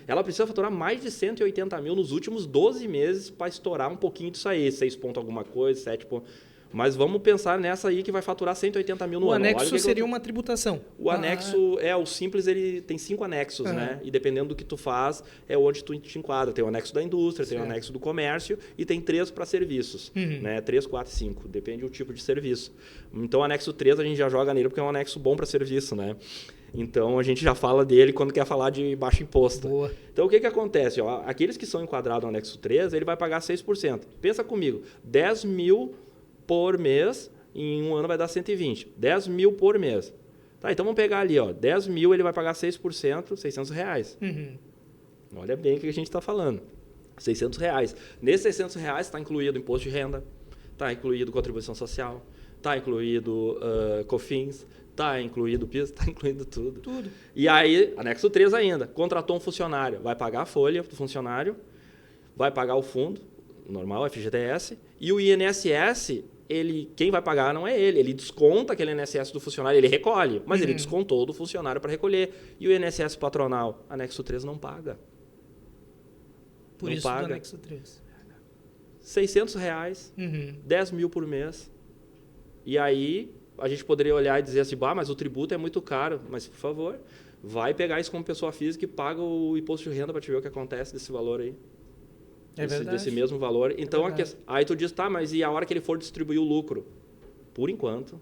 Ela precisa faturar mais de 180 mil nos últimos 12 meses para estourar um pouquinho disso aí. 6 ponto alguma coisa, 7 pontos. Mas vamos pensar nessa aí que vai faturar 180 mil no ano. O anexo seria uma tributação. O anexo, o Simples, ele tem 5 anexos, né? E dependendo do que tu faz, é onde tu te enquadra. Tem o anexo da indústria, tem o anexo do comércio e tem 3 para serviços. Né? 3, 4, 5. Depende do tipo de serviço. Então, o anexo 3 a gente já joga nele porque é um anexo bom para serviço, né? Então, a gente já fala dele quando quer falar de baixo imposto. Boa. Então, o que acontece? Aqueles que são enquadrados no anexo 3, ele vai pagar 6%. Pensa comigo, 10 mil por mês, em um ano vai dar 120. 10 mil por mês. Tá, então vamos pegar ali, ó, 10 mil ele vai pagar 6%, R$600. Olha bem o que a gente está falando. R$600. Nesses R$600 está incluído imposto de renda, está incluído contribuição social, está incluído COFINS, está incluído PIS, está incluído tudo. Tudo. E aí, anexo 3 ainda, contratou um funcionário, vai pagar a folha do funcionário, vai pagar o fundo, normal, FGTS, e o INSS, quem vai pagar não é ele desconta aquele INSS do funcionário, ele recolhe, mas ele descontou do funcionário para recolher. E o INSS patronal, anexo 3 não paga. Por não isso paga. do anexo 3. R$600, 10 mil por mês. E aí a gente poderia olhar e dizer assim, mas o tributo é muito caro. Mas, por favor, vai pegar isso como pessoa física e paga o imposto de renda para te ver o que acontece desse valor aí. Desse mesmo valor. Então, aí tu diz, tá, mas e a hora que ele for distribuir o lucro? Por enquanto,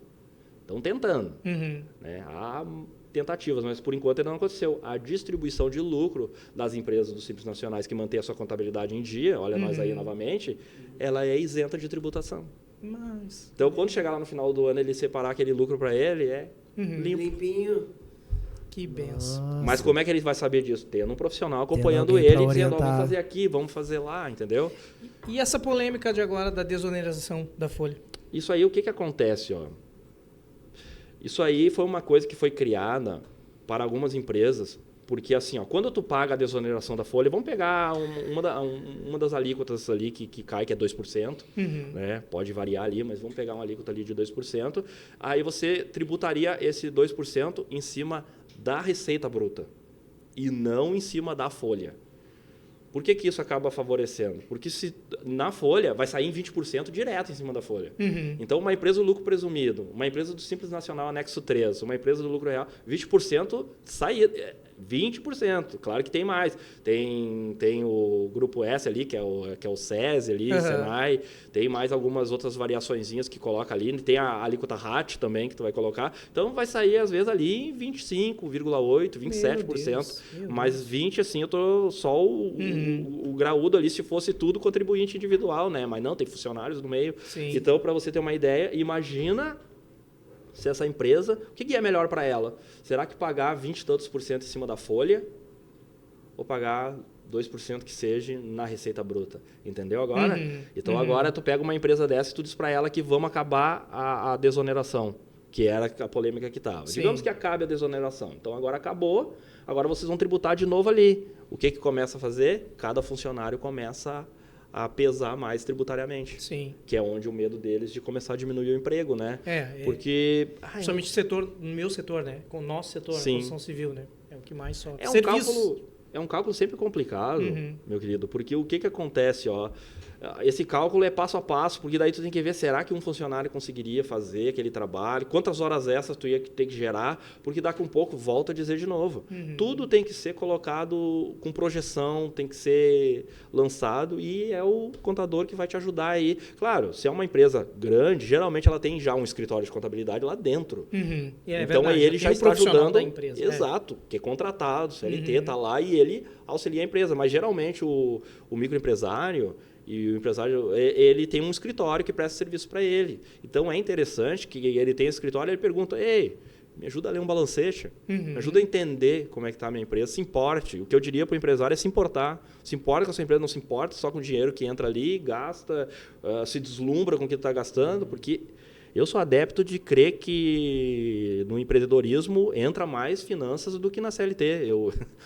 estão tentando. Né? Há tentativas, mas por enquanto ainda não aconteceu. A distribuição de lucro das empresas dos Simples Nacionais que mantém a sua contabilidade em dia, olha nós aí novamente, ela é isenta de tributação. Então, quando chegar lá no final do ano, ele separar aquele lucro para ele, limpinho. Que benção. Mas como é que ele vai saber disso? Tendo um profissional acompanhando ele, dizendo, vamos fazer aqui, vamos fazer lá, entendeu? E essa polêmica de agora da desoneração da folha? Isso aí, o que acontece? Ó? Isso aí foi uma coisa que foi criada para algumas empresas, porque assim, ó, quando tu paga a desoneração da folha, vamos pegar uma das alíquotas ali que cai, que é 2%, né? Pode variar ali, mas vamos pegar uma alíquota ali de 2%, aí você tributaria esse 2% em cima da receita bruta e não em cima da folha. Por que isso acaba favorecendo? Porque na folha vai sair em 20% direto em cima da folha. Então, uma empresa do lucro presumido, uma empresa do Simples Nacional anexo 3, uma empresa do lucro real, 20% sai... 20%, claro que tem mais. Tem o grupo S ali, que é o SESI ali, Senai, tem mais algumas outras variaçõezinhas que coloca ali, tem a alíquota RAT também que tu vai colocar. Então vai sair às vezes ali em 25,8%, 27%, mas 20 assim, eu tô só o graúdo ali se fosse tudo contribuinte individual, né? Mas não, tem funcionários no meio. Sim. Então, para você ter uma ideia, imagina se essa empresa, o que é melhor para ela? Será que pagar 20 e tantos % em cima da folha ou pagar 2% que seja na receita bruta? Entendeu agora? Então agora tu pega uma empresa dessa e tu diz para ela que vamos acabar a desoneração, que era a polêmica que estava. Digamos que acabe a desoneração. Então agora acabou, agora vocês vão tributar de novo ali. O que começa a fazer? Cada funcionário começa a pesar mais tributariamente. Sim. Que é onde o medo deles de começar a diminuir o emprego, né? Porque... Principalmente no meu setor, né? Com o nosso setor, a construção civil, né? É o que mais sofre. É um cálculo sempre complicado, meu querido, porque o que acontece, ó? Esse cálculo é passo a passo, porque daí tu tem que ver, será que um funcionário conseguiria fazer aquele trabalho? Quantas horas extras tu ia ter que gerar? Porque daqui a um pouco, volta a dizer de novo. Tudo tem que ser colocado com projeção, tem que ser lançado e é o contador que vai te ajudar aí. Claro, se é uma empresa grande, geralmente ela tem já um escritório de contabilidade lá dentro. Então aí ele já está ajudando. Da empresa, exato, que é contratado, CLT está lá e ele auxilia a empresa. Mas geralmente o microempresário... E o empresário, ele tem um escritório que presta serviço para ele. Então, é interessante que ele tenha esse escritório e ele pergunta, ei, me ajuda a ler um balancete, me ajuda a entender como é que está a minha empresa, se importe. O que eu diria para o empresário é se importar. Se importa com a sua empresa, não se importa só com o dinheiro que entra ali, gasta, se deslumbra com o que está gastando, porque... Eu sou adepto de crer que no empreendedorismo entra mais finanças do que na CLT.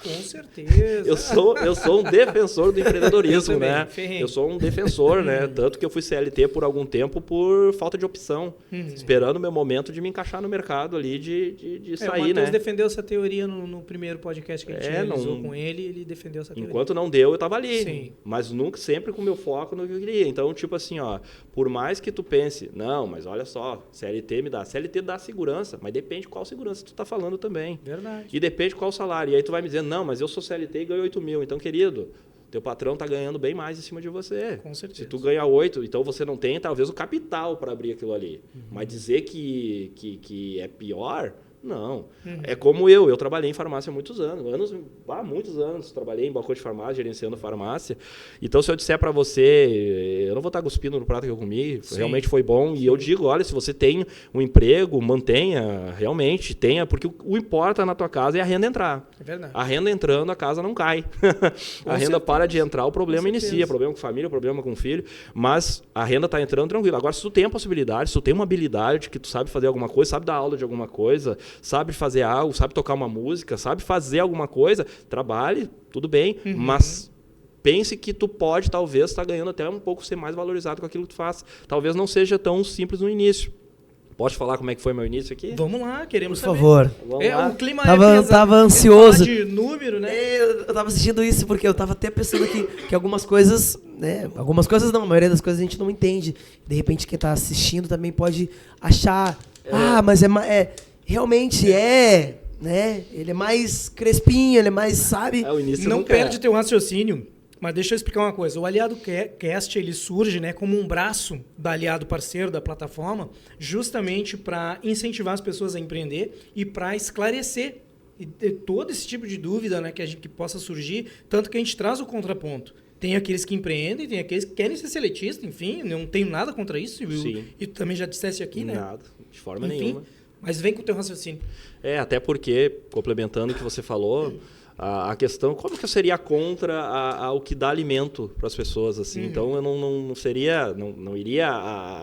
Com certeza. eu sou um defensor do empreendedorismo, né? Ferrenho. Eu sou um defensor, né? Tanto que eu fui CLT por algum tempo por falta de opção, esperando o meu momento de me encaixar no mercado ali, de sair, o Matheus né? defendeu essa teoria no primeiro podcast que a gente realizou com ele defendeu essa teoria. Enquanto não deu, eu estava ali. Sim. Mas nunca, sempre com o meu foco no que eu queria. Então, tipo assim, ó, por mais que tu pense, não, mas olha só, CLT me dá. CLT dá segurança, mas depende qual segurança tu está falando também. Verdade. E depende qual salário. E aí tu vai me dizer, não, mas eu sou CLT e ganho 8 mil. Então, querido, teu patrão está ganhando bem mais em cima de você. Com certeza. Se tu ganha 8, então você não tem, talvez, o capital para abrir aquilo ali. Mas dizer que é pior... Não. É como eu trabalhei em farmácia há muitos anos, trabalhei em balcão de farmácia, gerenciando farmácia. Então, se eu disser para você, eu não vou estar cuspindo no prato que eu comi, realmente foi bom. E eu digo, olha, se você tem um emprego, mantenha, realmente tenha, porque o importa na tua casa é a renda entrar. É verdade. A renda entrando, a casa não cai. A renda para de entrar, o problema inicia. Problema com família, problema com filho, mas a renda está entrando tranquilo. Agora, se tu tem a possibilidade, se tu tem uma habilidade, que tu sabe fazer alguma coisa, sabe dar aula de alguma coisa, sabe fazer algo, sabe tocar uma música, sabe fazer alguma coisa, trabalhe, tudo bem, mas pense que tu pode, talvez, estar ganhando até um pouco, ser mais valorizado com aquilo que tu faz. Talvez não seja tão simples no início. Pode falar como é que foi meu início aqui? Vamos lá, queremos saber. Por favor. O clima tava ansioso. De número, né? Eu tava assistindo isso porque eu tava até pensando que algumas coisas, né? Algumas coisas não, a maioria das coisas a gente não entende. De repente quem tá assistindo também pode achar, mas realmente né? Ele é mais crespinho, ele é mais, sabe? O início não perde teu raciocínio. Mas deixa eu explicar uma coisa. O Aliado Cast, ele surge, né, como um braço da Aliado parceiro da plataforma, justamente para incentivar as pessoas a empreender e para esclarecer todo esse tipo de dúvida, né, que possa surgir, tanto que a gente traz o contraponto. Tem aqueles que empreendem, tem aqueles que querem ser seletistas, enfim, não tenho nada contra isso. E tu também já disseste aqui, né? Nada, de forma nenhuma. Mas vem com o teu raciocínio. Até porque, complementando o que você falou, a questão, como que eu seria contra ao que dá alimento para as pessoas, assim? Então, eu não iria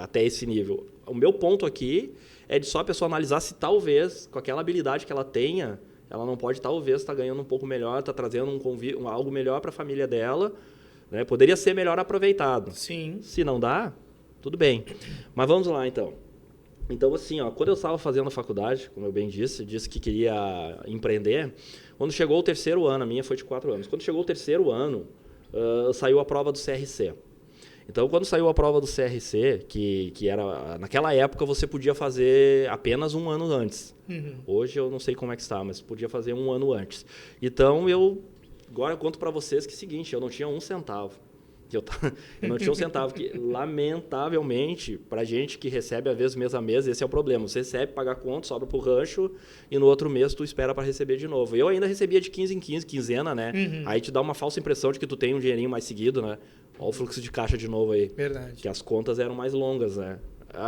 até esse nível. O meu ponto aqui é de só a pessoa analisar se talvez, com aquela habilidade que ela tenha, ela não pode talvez estar ganhando um pouco melhor, estar trazendo algo melhor para a família dela, né? Poderia ser melhor aproveitado. Sim. Se não dá, tudo bem. Mas vamos lá, então. Então, assim, quando eu estava fazendo a faculdade, como eu bem disse que queria empreender, quando chegou o terceiro ano, a minha foi de 4 anos, quando chegou o terceiro ano, saiu a prova do CRC. Então, quando saiu a prova do CRC, que era, naquela época, você podia fazer apenas 1 ano antes. Hoje eu não sei como é que está, mas podia fazer 1 ano antes. Então, agora eu conto para vocês que é o seguinte, eu não tinha 1 centavo. Eu não tinha 1 centavo, que lamentavelmente, para gente que recebe às vezes mês a mês, esse é o problema. Você recebe, paga conta, sobra pro rancho e no outro mês tu espera para receber de novo. Eu ainda recebia de 15 em 15, quinzena, né? Aí te dá uma falsa impressão de que tu tem um dinheirinho mais seguido, né? Olha o fluxo de caixa de novo aí. Verdade. Que as contas eram mais longas, né?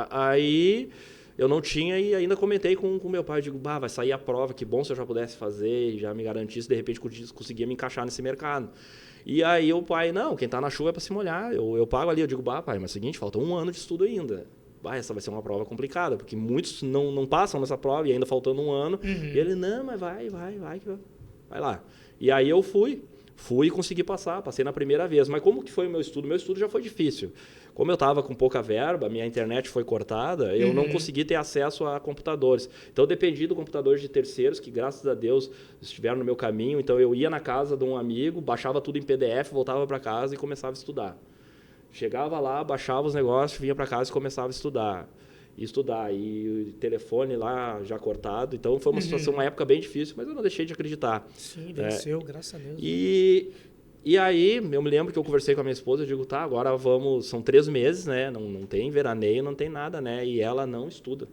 Aí eu não tinha e ainda comentei com meu pai. Eu digo, vai sair a prova, que bom se eu já pudesse fazer e já me garantisse, de repente conseguia me encaixar nesse mercado. E aí o pai, não, quem está na chuva é para se molhar, eu pago ali. Eu digo, pai, mas é o seguinte, falta 1 ano de estudo ainda. Essa vai ser uma prova complicada, porque muitos não passam nessa prova e ainda faltando 1 ano. E ele, não, mas vai lá. E aí eu fui e consegui passar, passei na primeira vez. Mas como que foi o meu estudo? Meu estudo já foi difícil. Como eu estava com pouca verba, minha internet foi cortada, eu não consegui ter acesso a computadores. Então, eu dependi do computador de terceiros, que, graças a Deus, estiveram no meu caminho. Então, eu ia na casa de um amigo, baixava tudo em PDF, voltava para casa e começava a estudar. Chegava lá, baixava os negócios, vinha para casa e começava a estudar. E o telefone lá já cortado. Então, foi uma situação, uma época bem difícil, mas eu não deixei de acreditar. Sim, venceu, graças a Deus. E aí, eu me lembro que eu conversei com a minha esposa, eu digo, agora vamos, são 3 meses, né, não tem veraneio, não tem nada, né, e ela não estuda,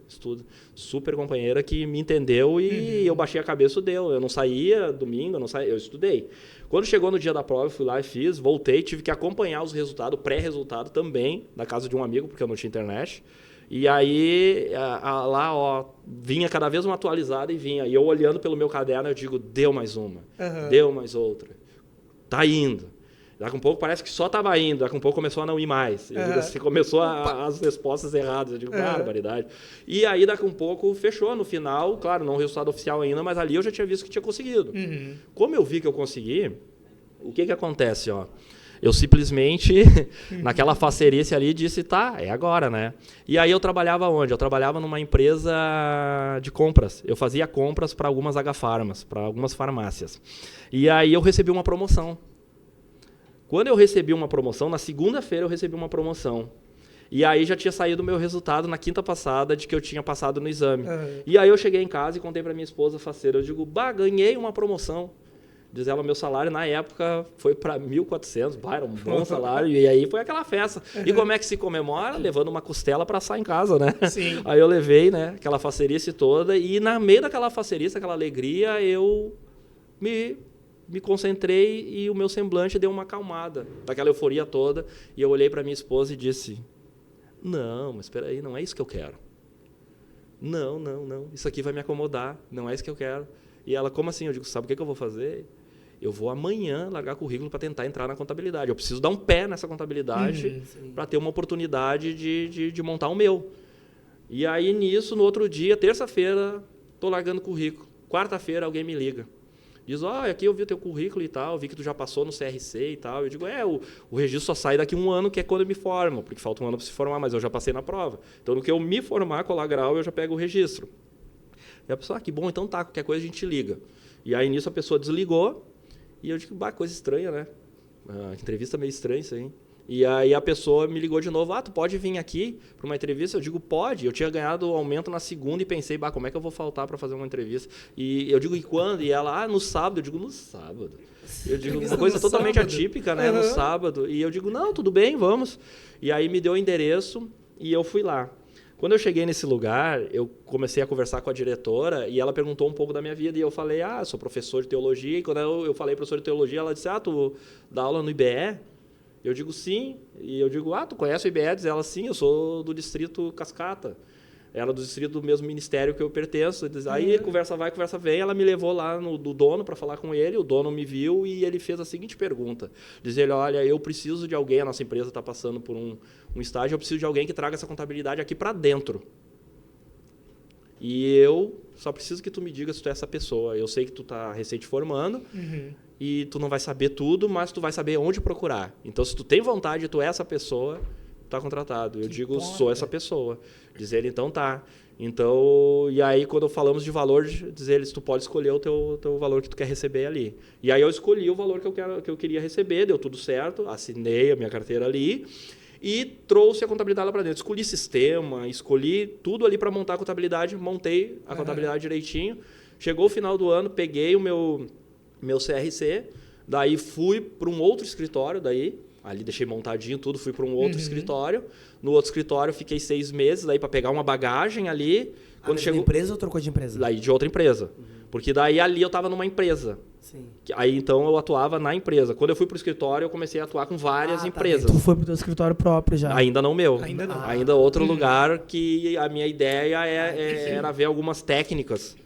super companheira que me entendeu e eu baixei a cabeça, eu não saía domingo, eu estudei. Quando chegou no dia da prova, eu fui lá e fiz, voltei, tive que acompanhar os resultados, pré-resultado também, na casa de um amigo, porque eu não tinha internet. E aí, lá, vinha cada vez uma atualizada e vinha. E eu olhando pelo meu caderno, eu digo, deu mais uma, deu mais outra. Tá indo. Daqui a um pouco parece que só estava indo, daqui a um pouco começou a não ir mais. Eu digo assim, começou as respostas erradas. Eu digo, barbaridade. E aí, daqui a um pouco, fechou no final. Claro, não o resultado oficial ainda, mas ali eu já tinha visto que tinha conseguido. Como eu vi que eu consegui, o que acontece? Eu simplesmente, naquela facerice ali, disse, é agora, né? E aí eu trabalhava onde? Eu trabalhava numa empresa de compras. Eu fazia compras para algumas H-Farmas, para algumas farmácias. E aí eu recebi uma promoção. Quando eu recebi uma promoção, na segunda-feira eu recebi uma promoção. E aí já tinha saído o meu resultado na quinta passada de que eu tinha passado no exame. E aí eu cheguei em casa e contei para minha esposa faceira. Eu digo, ganhei uma promoção. Diz ela, meu salário na época foi para 1.400, era um bom salário, e aí foi aquela festa. E como é que se comemora? Levando uma costela para assar em casa, né? Sim. Aí eu levei, né, aquela facerice toda, e na meio daquela facerice, aquela alegria, eu me concentrei e o meu semblante deu uma acalmada, daquela euforia toda, e eu olhei para minha esposa e disse, não, mas espera aí, não é isso que eu quero. Não, isso aqui vai me acomodar, não é isso que eu quero. E ela, como assim? Eu digo, sabe o que eu vou fazer? Eu vou amanhã largar currículo para tentar entrar na contabilidade. Eu preciso dar um pé nessa contabilidade para ter uma oportunidade de montar o meu. E aí, nisso, no outro dia, terça-feira, estou largando currículo. Quarta-feira, alguém me liga. Diz, aqui eu vi o teu currículo e tal, vi que tu já passou no CRC e tal. Eu digo, o registro só sai daqui 1 ano, que é quando eu me formo, porque falta 1 ano para se formar, mas eu já passei na prova. Então, no que eu me formar, colar grau, eu já pego o registro. E a pessoa, que bom, então tá, qualquer coisa a gente liga. E aí, nisso, a pessoa desligou, e eu digo, coisa estranha, né? Entrevista meio estranha isso aí. E aí a pessoa me ligou de novo, tu pode vir aqui para uma entrevista? Eu digo, pode. Eu tinha ganhado aumento na segunda e pensei, como é que eu vou faltar para fazer uma entrevista? E eu digo, e quando? E ela, no sábado. Eu digo, no sábado. Eu digo, uma coisa totalmente atípica, né? No sábado. E eu digo, não, tudo bem, vamos. E aí me deu o endereço e eu fui lá. Quando eu cheguei nesse lugar, eu comecei a conversar com a diretora e ela perguntou um pouco da minha vida e eu falei, sou professor de teologia. E quando eu falei professor de teologia, ela disse, tu dá aula no IBE? Eu digo, sim. E eu digo, tu conhece o IBE? Diz ela, sim, eu sou do distrito Cascata. Ela do distrito do mesmo ministério que eu pertenço. Aí conversa vai, conversa vem. Ela me levou lá do dono para falar com ele. O dono me viu e ele fez a seguinte pergunta. Diz ele, olha, eu preciso de alguém, a nossa empresa está passando por um estágio, eu preciso de alguém que traga essa contabilidade aqui para dentro. E eu só preciso que tu me diga se tu é essa pessoa. Eu sei que tu está recém te formando e tu não vai saber tudo, mas tu vai saber onde procurar. Então, se tu tem vontade, tu é essa pessoa, tá contratado. Eu digo, sou essa pessoa. Diz ele, então tá. Então, e aí quando falamos de valor, diz ele, tu pode escolher o teu valor que tu quer receber ali. E aí eu escolhi o valor que eu queria receber, deu tudo certo, assinei a minha carteira ali e trouxe a contabilidade lá para dentro. Escolhi sistema, escolhi tudo ali para montar a contabilidade, montei a contabilidade direitinho. Chegou o final do ano, peguei o meu CRC, daí fui para um outro escritório, ali deixei montadinho tudo, fui para um outro escritório. No outro escritório fiquei 6 meses daí para pegar uma bagagem ali. Quando chegou empresa ou trocou de empresa? Daí de outra empresa. Porque daí ali eu estava numa empresa. Sim. Aí então eu atuava na empresa. Quando eu fui para o escritório, eu comecei a atuar com várias empresas. Tu foi para o teu escritório próprio já? Ainda não meu. Ainda não. Ainda outro lugar que a minha ideia era ver algumas técnicas.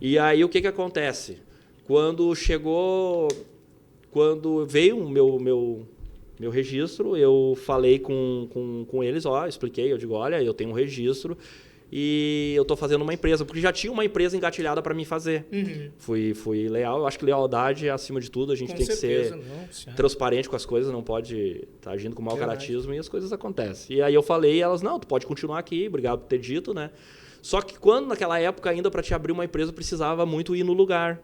E aí o que acontece? Quando veio o meu registro, eu falei com eles, expliquei, eu digo, olha, eu tenho um registro e eu estou fazendo uma empresa, porque já tinha uma empresa engatilhada para mim fazer. Fui leal, eu acho que lealdade é acima de tudo, a gente tem que ser transparente com as coisas, não pode estar agindo com mau caratismo e as coisas acontecem. E aí eu falei e elas, não, tu pode continuar aqui, obrigado por ter dito, né? Só que quando naquela época ainda para te abrir uma empresa precisava muito ir no lugar.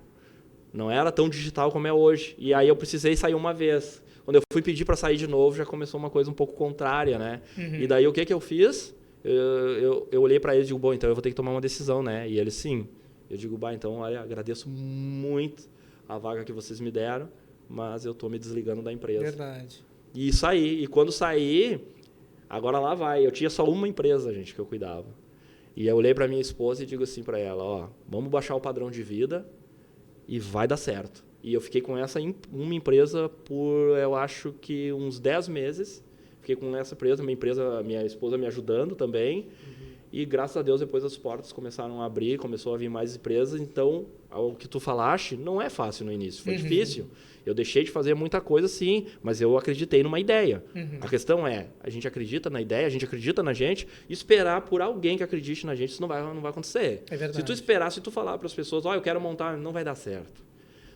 Não era tão digital como é hoje. E aí eu precisei sair uma vez. Quando eu fui pedir para sair de novo, já começou uma coisa um pouco contrária, né? E daí o que eu fiz? Eu olhei para eles e digo, bom, então eu vou ter que tomar uma decisão, né? E eles, sim. Eu digo, então, olha, agradeço muito a vaga que vocês me deram, mas eu estou me desligando da empresa. Verdade. E saí. E quando saí, agora lá vai. Eu tinha só uma empresa, gente, que eu cuidava. E eu olhei para minha esposa e digo assim para ela, vamos baixar o padrão de vida e vai dar certo. E eu fiquei com uma empresa por, eu acho que uns 10 meses. Fiquei com essa empresa, minha esposa me ajudando também. E graças a Deus, depois as portas começaram a abrir, começou a vir mais empresas. Então, o que tu falaste, não é fácil no início, foi difícil. Eu deixei de fazer muita coisa, sim, mas eu acreditei numa ideia. A questão é, a gente acredita na ideia, a gente acredita na gente, esperar por alguém que acredite na gente, isso não vai acontecer. É verdade. Se tu esperar, se tu falar para as pessoas, eu quero montar, não vai dar certo.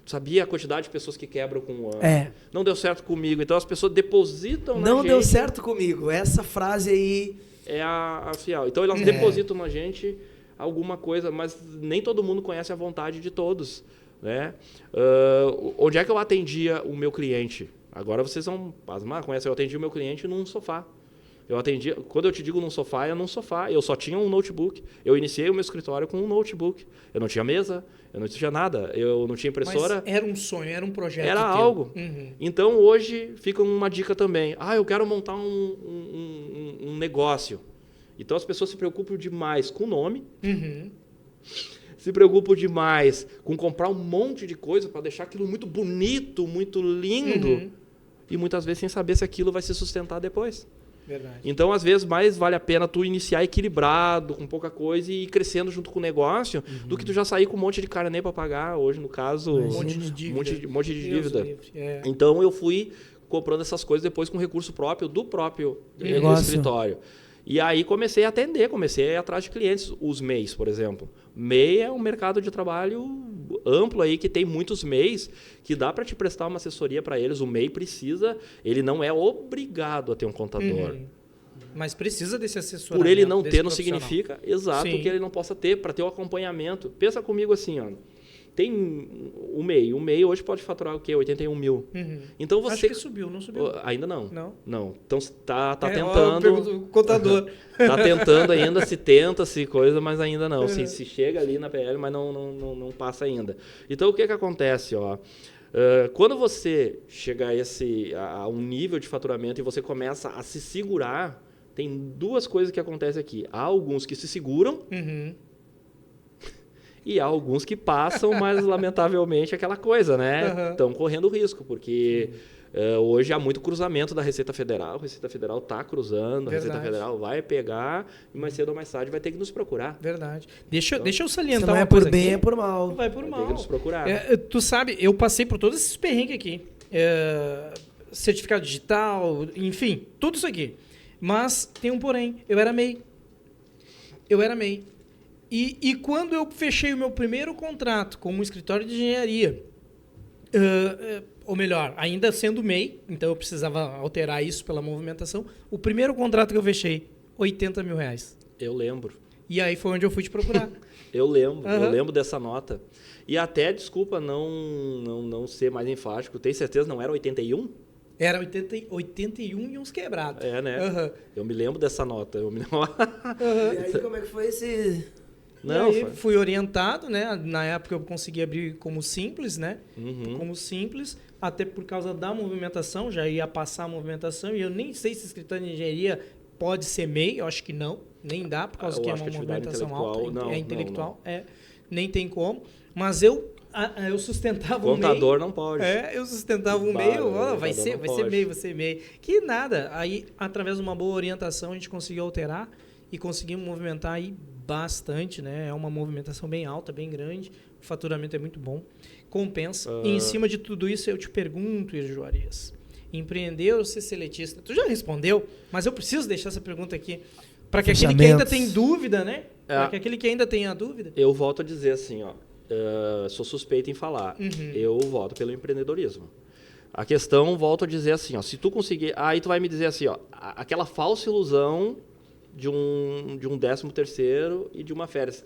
Tu sabia a quantidade de pessoas que quebram com o ano? Não deu certo comigo, então as pessoas depositam na gente. Não deu certo comigo, essa frase aí... É a fiel. Então elas depositam na gente alguma coisa, mas nem todo mundo conhece a vontade de todos. Né? Onde é que eu atendia o meu cliente? Agora vocês vão pasmar, conhecem, eu atendi o meu cliente num sofá. Eu atendia, quando eu te digo num sofá, é num sofá. Eu só tinha um notebook. Eu iniciei o meu escritório com um notebook. Eu não tinha mesa, eu não tinha nada, eu não tinha impressora. Mas era um sonho, era um projeto. Era teu. algo. Então, hoje, fica uma dica também. Eu quero montar um negócio. Então, as pessoas se preocupam demais com o nome. Se preocupam demais com comprar um monte de coisa para deixar aquilo muito bonito, muito lindo. E muitas vezes sem saber se aquilo vai se sustentar depois. Verdade. Então, às vezes, mais vale a pena tu iniciar equilibrado, com pouca coisa e ir crescendo junto com o negócio, do que tu já sair com um monte de carnê para pagar. Hoje, no caso, Um monte de dívida. monte de dívida. É. Então, eu fui comprando essas coisas depois com recurso próprio do próprio escritório. E aí comecei a atender, comecei a ir atrás de clientes, os MEIs, por exemplo. MEI é um mercado de trabalho amplo aí, que tem muitos MEIs, que dá para te prestar uma assessoria para eles. O MEI precisa, ele não é obrigado a ter um contador. Mas precisa desse assessoramento. Por ele não ter, não profissional. significa, exato, Sim. que ele não possa ter, para ter o acompanhamento. Pensa comigo assim, ó. Tem o MEI hoje pode faturar o quê? 81 mil. Então você... Acho que subiu, não subiu? Ainda não. Não? Então tá Ó, tentando... o contador. Tá tentando ainda, se tenta, se coisa, mas ainda não. Se chega ali na PL, mas não passa ainda. Então, o que acontece? Ó? Quando você chega a um nível de faturamento e você começa a se segurar, tem duas coisas que acontecem aqui. Há alguns que se seguram e há alguns que passam, mas lamentavelmente aquela coisa, né? Estão correndo risco, porque hoje há muito cruzamento da Receita Federal. A Receita Federal está cruzando, a Receita Federal vai pegar e mais cedo ou mais tarde vai ter que nos procurar. Verdade. Deixa eu salientar Se não uma é por coisa bem, aqui. é por mal. Vai por Vai mal. ter que nos procurar. Tu sabe, eu passei por todos esses perrengues aqui. Certificado digital, enfim, tudo isso aqui. Mas tem um porém. Eu era MEI. E quando eu fechei o meu primeiro contrato com um escritório de engenharia, ou melhor, ainda sendo MEI, então eu precisava alterar isso pela movimentação, o primeiro contrato que eu fechei, 80 mil reais. Eu lembro. E aí foi onde eu fui te procurar. Eu lembro dessa nota. E até, desculpa não ser mais enfático, tem certeza não era 81? Era 81 e uns quebrados. É, né? Eu me lembro dessa nota. E aí, como é que foi esse... Não, e aí fui orientado, né? Na época eu consegui abrir como simples, né? Como simples, até por causa da movimentação, já ia passar a movimentação, e eu nem sei se escritório de engenharia pode ser MEI, eu acho que não, nem dá, por causa que é uma movimentação alta, é intelectual, nem tem como. Mas eu sustentava um MEI. Contador não pode. Eu sustentava um MEI, vai ser MEI. Que nada. Aí, através de uma boa orientação, a gente conseguiu alterar e conseguimos movimentar aí bastante, né? É uma movimentação bem alta, bem grande. O faturamento é muito bom. Compensa. E em cima de tudo isso, eu te pergunto, Irjo Arias, empreender ou ser seletista? Tu já respondeu, mas eu preciso deixar essa pergunta aqui para que aquele que ainda tem dúvida, né? Para que aquele que ainda tenha dúvida. Eu volto a dizer assim, ó. Sou suspeito em falar. Eu voto pelo empreendedorismo. A questão, volto a dizer assim, ó. Se tu conseguir... Aí tu vai me dizer assim, ó. Aquela falsa ilusão de um 13º e de uma férias.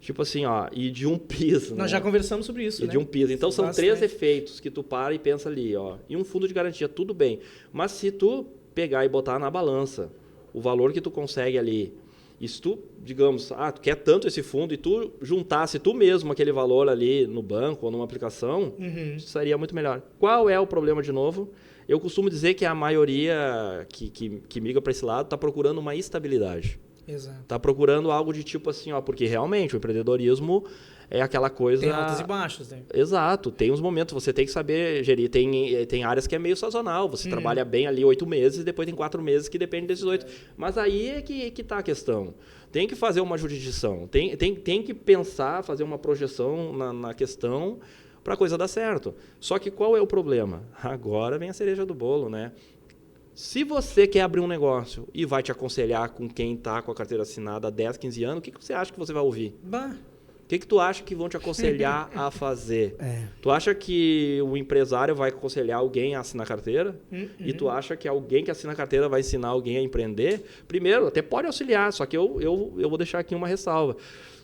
Tipo assim, ó, e de um piso. Nós já conversamos sobre isso, e né? de um piso. Então, são bastante. 3 efeitos que tu para e pensa ali, ó. E um fundo de garantia, tudo bem. Mas se tu pegar e botar na balança o valor que tu consegue ali, e se tu, digamos, tu quer tanto esse fundo, e tu juntasse tu mesmo aquele valor ali no banco ou numa aplicação, seria muito melhor. Qual é o problema de novo? Eu costumo dizer que a maioria que migra para esse lado está procurando uma estabilidade. Exato. Está procurando algo de tipo assim, ó, porque realmente o empreendedorismo é aquela coisa... Tem altos e baixos, né? Exato, tem uns momentos, você tem que saber gerir. Tem áreas que é meio sazonal, você trabalha bem ali 8 meses e depois tem 4 meses que depende desses 8. Mas aí é que está a questão. Tem que fazer uma jurisdição, tem que pensar, fazer uma projeção na questão para a coisa dar certo. Só que qual é o problema? Agora vem a cereja do bolo, né? Se você quer abrir um negócio e vai te aconselhar com quem está com a carteira assinada há 10, 15 anos, o que você acha que você vai ouvir? O que tu acha que vão te aconselhar a fazer? Tu acha que o empresário vai aconselhar alguém a assinar carteira? E tu acha que alguém que assina carteira vai ensinar alguém a empreender? Primeiro, até pode auxiliar, só que eu vou deixar aqui uma ressalva.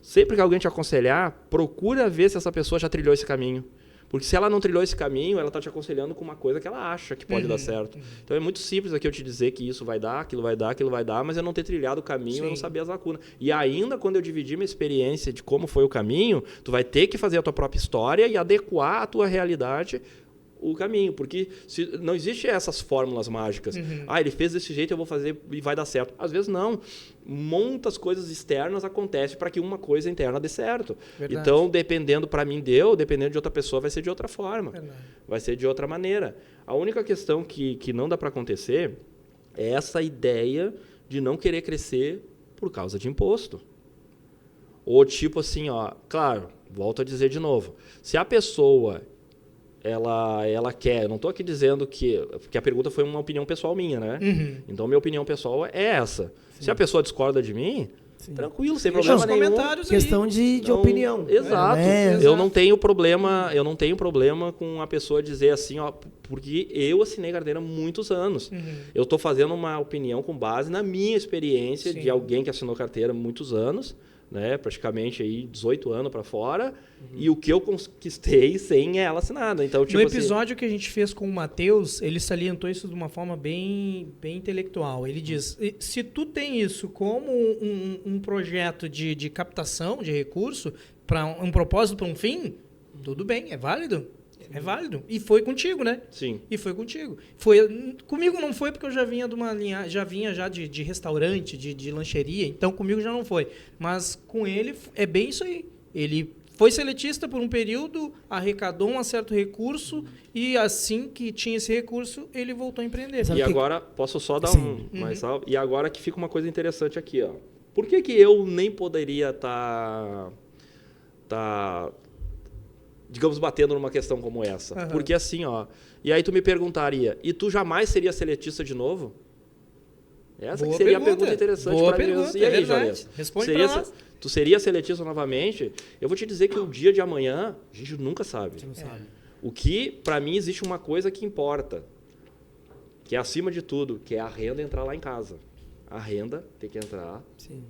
Sempre que alguém te aconselhar, procura ver se essa pessoa já trilhou esse caminho. Porque se ela não trilhou esse caminho, ela está te aconselhando com uma coisa que ela acha que pode dar certo. Então é muito simples aqui eu te dizer que isso vai dar, aquilo vai dar, aquilo vai dar, mas eu não ter trilhado o caminho, eu não saber as lacunas. E ainda quando eu dividir minha experiência de como foi o caminho, tu vai ter que fazer a tua própria história e adequar a tua realidade o caminho, porque não existe essas fórmulas mágicas. Ele fez desse jeito, eu vou fazer e vai dar certo. Às vezes não. Muitas coisas externas acontecem para que uma coisa interna dê certo. Verdade. Então, dependendo para mim dependendo de outra pessoa, vai ser de outra forma. Verdade. Vai ser de outra maneira. A única questão que não dá para acontecer é essa ideia de não querer crescer por causa de imposto. Ou tipo assim, claro, volto a dizer de novo, se a pessoa ela quer, eu não estou aqui dizendo que a pergunta foi uma opinião pessoal minha, né? Então, minha opinião pessoal é essa. Sim. Se a pessoa discorda de mim, tranquilo, sem problema nenhum. Comentários questão de opinião. Exato. Eu não tenho problema com a pessoa dizer assim, porque eu assinei carteira há muitos anos. Eu estou fazendo uma opinião com base na minha experiência de alguém que assinou carteira há muitos anos, né, praticamente aí 18 anos para fora, e o que eu conquistei sem ela assinada. Então, tipo, no episódio que a gente fez com o Matheus, ele salientou isso de uma forma bem intelectual. Ele diz, se tu tem isso como um projeto de captação de recurso, para um propósito, para um fim, tudo bem, é válido. É válido. E foi contigo, né? Sim. E foi contigo. Comigo não foi porque eu já vinha de uma linha, de restaurante, de lancheria, então comigo já não foi. Mas com ele é bem isso aí. Ele foi seletista por um período, arrecadou um certo recurso e assim que tinha esse recurso, ele voltou a empreender. E agora, posso só dar mais salve? E agora que fica uma coisa interessante aqui, ó. Por que eu nem poderia estar digamos, batendo numa questão como essa? Porque assim, e aí tu me perguntaria, e tu jamais seria seletista de novo? Essa que seria a pergunta interessante para mim. E aí, Jones? Responde para nós. Tu seria seletista novamente? Eu vou te dizer que o dia de amanhã, a gente nunca sabe. O que, para mim, existe uma coisa que importa, que é acima de tudo, que é a renda entrar lá em casa. A renda tem que entrar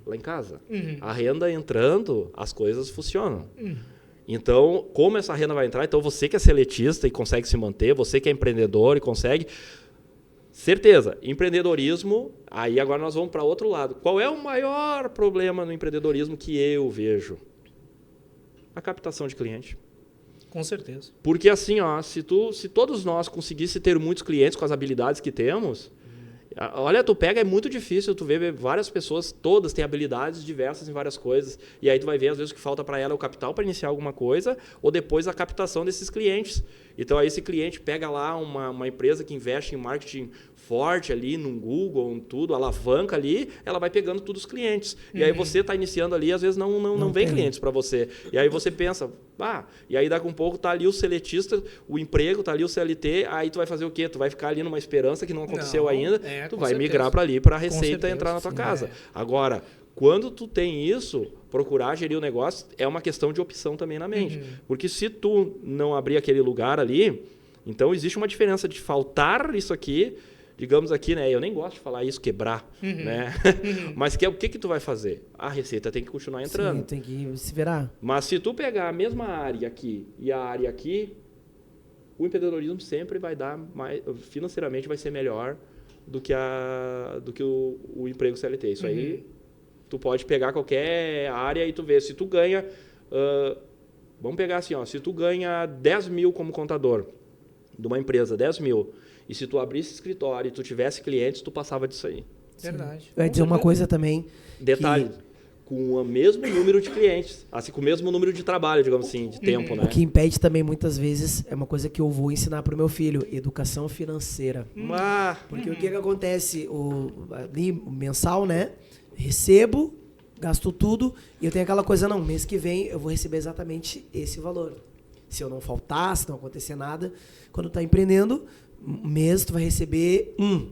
lá em casa. A renda entrando, as coisas funcionam. Então, como essa renda vai entrar? Então, você que é seletista e consegue se manter, você que é empreendedor e consegue... Certeza, empreendedorismo, aí agora nós vamos para outro lado. Qual é o maior problema no empreendedorismo que eu vejo? A captação de cliente. Com certeza. Porque assim, se todos nós conseguíssemos ter muitos clientes com as habilidades que temos... Olha, tu pega, é muito difícil, tu vê várias pessoas, todas têm habilidades diversas em várias coisas, e aí tu vai ver, às vezes, o que falta para ela é o capital para iniciar alguma coisa, ou depois a captação desses clientes. Então, aí esse cliente pega lá uma empresa que investe em marketing forte ali, no Google, em tudo, alavanca ali, ela vai pegando todos os clientes. E aí você está iniciando ali, às vezes não vem clientes para você. E aí você pensa, e aí daqui a um pouco está ali o seletista, o emprego, está ali o CLT, aí tu vai fazer o quê? Tu vai ficar ali numa esperança que não aconteceu ainda, tu vai migrar para ali, para a receita entrar na tua casa. Agora, quando tu tem isso, procurar gerir o negócio é uma questão de opção também na mente. Porque se tu não abrir aquele lugar ali, então existe uma diferença de faltar isso aqui, digamos aqui, né? Eu nem gosto de falar isso, quebrar, né? Mas o que tu vai fazer? A receita tem que continuar entrando. Sim, tem que se virar. Mas se tu pegar a mesma área aqui e a área aqui, o empreendedorismo sempre vai dar mais, financeiramente vai ser melhor do que o emprego CLT. Isso aí, tu pode pegar qualquer área e tu vê. Se tu ganha, vamos pegar assim, se tu ganha 10 mil como contador de uma empresa, 10 mil, e se tu abrisse escritório e tu tivesse clientes, tu passava disso aí. Verdade. Eu ia dizer uma coisa também. Detalhe, com o mesmo número de clientes, assim, com o mesmo número de trabalho, digamos assim, de tempo, né? O que impede também, muitas vezes, é uma coisa que eu vou ensinar para o meu filho, educação financeira. Porque o que acontece? Ali, mensal, né? Recebo, gasto tudo, e eu tenho aquela coisa, não, mês que vem eu vou receber exatamente esse valor. Se eu não faltar, se não acontecer nada, quando tu tá empreendendo, um mês tu vai receber 1.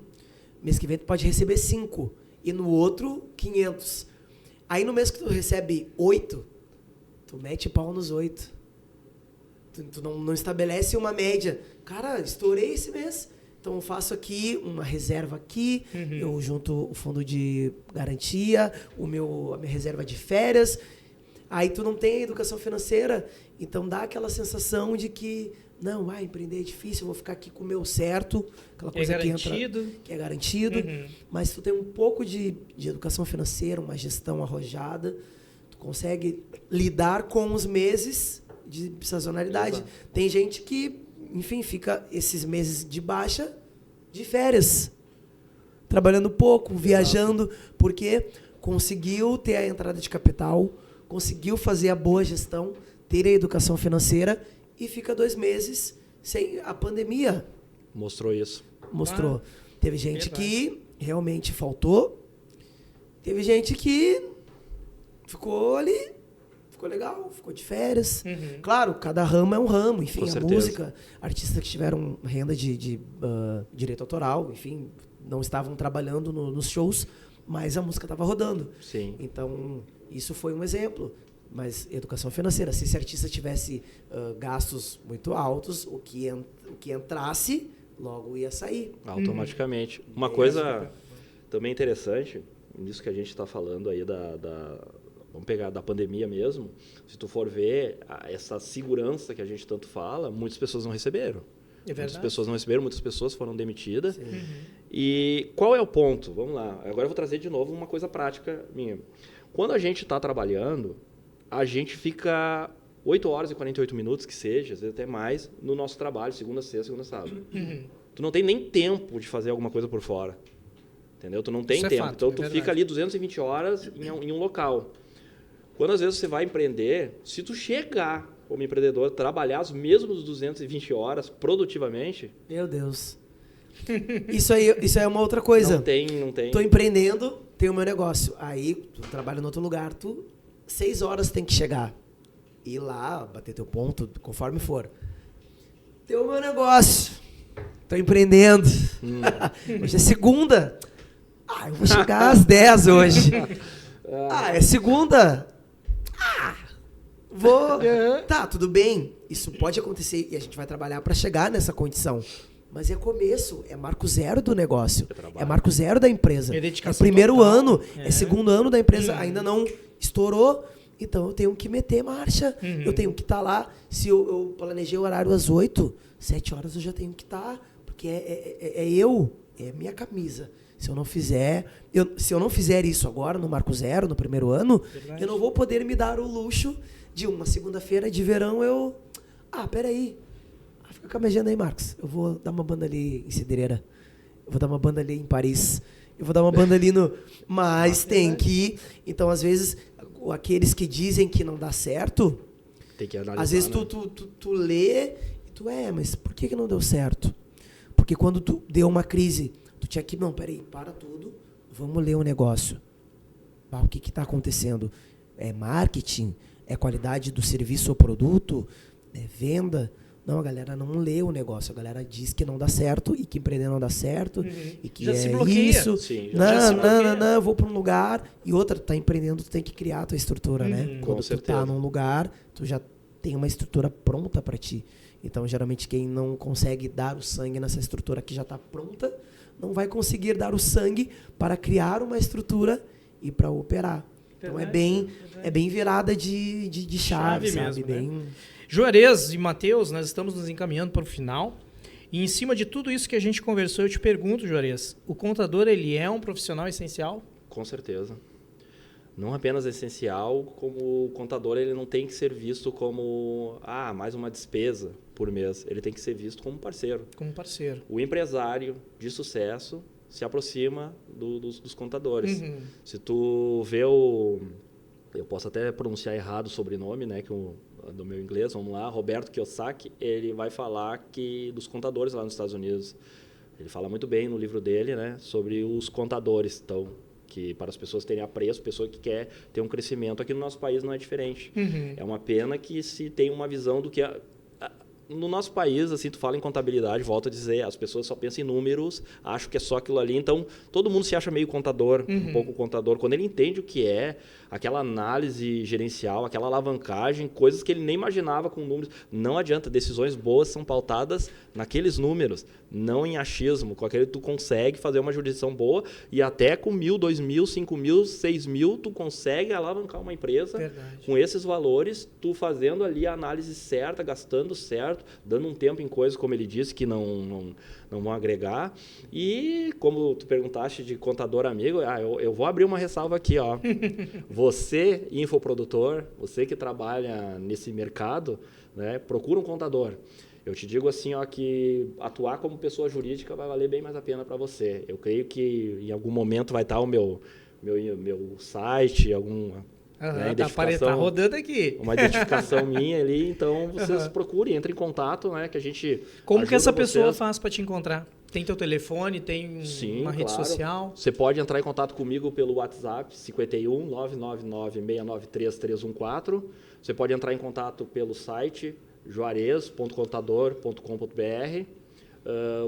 Mês que vem tu pode receber 5. E no outro, 500. Aí no mês que tu recebe 8, tu mete pau nos 8. Tu não estabelece uma média. Cara, estourei esse mês. Então eu faço aqui uma reserva aqui, eu junto o fundo de garantia, a minha reserva de férias. Aí tu não tem a educação financeira, então dá aquela sensação de que, não, empreender é difícil, eu vou ficar aqui com o meu certo, aquela coisa que é garantido, mas tu tem um pouco de educação financeira, uma gestão arrojada, tu consegue lidar com os meses de sazonalidade. Exato. Tem gente que, enfim, fica esses meses de baixa, de férias, trabalhando pouco, viajando, porque conseguiu ter a entrada de capital, conseguiu fazer a boa gestão, ter a educação financeira e fica 2 meses sem a pandemia. Mostrou isso. Mostrou. Teve gente que realmente faltou, teve gente que ficou ali, ficou legal, ficou de férias. Claro, cada ramo é um ramo, enfim, a música, artistas que tiveram renda de direito autoral, enfim, não estavam trabalhando nos shows, mas a música estava rodando. Sim. Então, isso foi um exemplo. Mas educação financeira, se esse artista tivesse gastos muito altos, o que entrasse, logo ia sair. Automaticamente. Uma coisa também interessante, nisso que a gente está falando aí vamos pegar da pandemia mesmo, se tu for ver essa segurança que a gente tanto fala, muitas pessoas não receberam. Muitas pessoas não receberam, muitas pessoas foram demitidas. E qual é o ponto? Vamos lá. Agora eu vou trazer de novo uma coisa prática minha. Quando a gente está trabalhando, a gente fica 8 horas e 48 minutos, que seja, às vezes até mais, no nosso trabalho, segunda, sexta, segunda, sábado. Tu não tem nem tempo de fazer alguma coisa por fora. Entendeu? Tu não tem tempo. Fato, então, tu fica ali 220 horas em um local. Quando, às vezes, você vai empreender, se tu chegar como empreendedor, trabalhar os mesmos 220 horas produtivamente... Meu Deus. Isso aí é uma outra coisa. Não tem. Tô empreendendo, tenho o meu negócio. Aí, tu trabalha em outro lugar, 6 horas tem que chegar. Ir lá, bater teu ponto, conforme for. Tem o meu negócio. Tô empreendendo. Hoje é segunda. Eu vou chegar às 10 hoje. É segunda. Vou. Tá, tudo bem. Isso pode acontecer e a gente vai trabalhar para chegar nessa condição. Mas é começo, é marco zero do negócio. É marco zero da empresa. É primeiro total. Ano, é segundo ano da empresa, ainda não estourou. Então eu tenho que meter marcha. Eu tenho que estar lá. Se eu planejei o horário às 8, 7 horas eu já tenho que estar. Porque é minha camisa. Se eu não fizer isso agora, no marco zero, no primeiro ano, eu não vou poder me dar o luxo de uma segunda-feira de verão peraí. Fica com a minha agenda aí, Marcos. Eu vou dar uma banda ali em Cidreira. Eu vou dar uma banda ali em Paris. Eu vou dar uma banda ali no... Mas tem que... Então, às vezes, aqueles que dizem que não dá certo... Tem que analisar, às vezes tu lê e mas por que não deu certo? Porque quando tu deu uma crise, tu tinha que... Não, peraí, para tudo. Vamos ler o negócio. O que está acontecendo? É marketing? É qualidade do serviço ou produto? É venda? Não, a galera não lê o negócio. A galera diz que não dá certo e que empreender não dá certo e que já é se bloqueia. Isso. Sim, não, eu vou para um lugar e outra, tu tá empreendendo, tu tem que criar a tua estrutura, né? Quando tu tá num lugar, tu já tem uma estrutura pronta para ti. Então, geralmente, quem não consegue dar o sangue nessa estrutura que já está pronta, não vai conseguir dar o sangue para criar uma estrutura e para operar. Então, é bem virada de chave, sabe? Mesmo, bem... Né? Juarez e Matheus, nós estamos nos encaminhando para o final. E em cima de tudo isso que a gente conversou, eu te pergunto, Juarez, o contador, ele é um profissional essencial? Com certeza. Não apenas essencial, como o contador ele não tem que ser visto como mais uma despesa por mês. Ele tem que ser visto como parceiro. Como parceiro. O empresário de sucesso se aproxima dos contadores. Se tu vê eu posso até pronunciar errado o sobrenome, né, do meu inglês, vamos lá, Roberto Kiyosaki, ele vai falar dos contadores lá nos Estados Unidos. Ele fala muito bem no livro dele, né, sobre os contadores, então, que para as pessoas terem apreço, pessoa que quer ter um crescimento. Aqui no nosso país não é diferente. É uma pena que se tem uma visão do que no nosso país, assim, tu fala em contabilidade, volto a dizer, as pessoas só pensam em números, acham que é só aquilo ali, então todo mundo se acha meio contador, um pouco contador. Quando ele entende o que é aquela análise gerencial, aquela alavancagem, coisas que ele nem imaginava com números, não adianta, decisões boas são pautadas naqueles números, não em achismo, com aquele tu consegue fazer uma jurisdição boa e até com 1.000, 2.000, 5.000, 6.000, tu consegue alavancar uma empresa. Verdade. Com esses valores, tu fazendo ali a análise certa, gastando certo, dando um tempo em coisas, como ele disse, que não vão agregar. E, como tu perguntaste de contador amigo, eu vou abrir uma ressalva aqui. Ó. Você, infoprodutor, você que trabalha nesse mercado, né, procura um contador. Eu te digo assim, ó, que atuar como pessoa jurídica vai valer bem mais a pena para você. Eu creio que em algum momento vai estar o meu site, alguma... Tá rodando aqui. Uma identificação minha ali, então vocês procurem, entrem em contato, né, que a gente Como que essa pessoa faz para te encontrar? Tem teu telefone, tem uma rede claro. social? Você pode entrar em contato comigo pelo WhatsApp, 51 999 693 314. Você pode entrar em contato pelo site juarez.contador.com.br.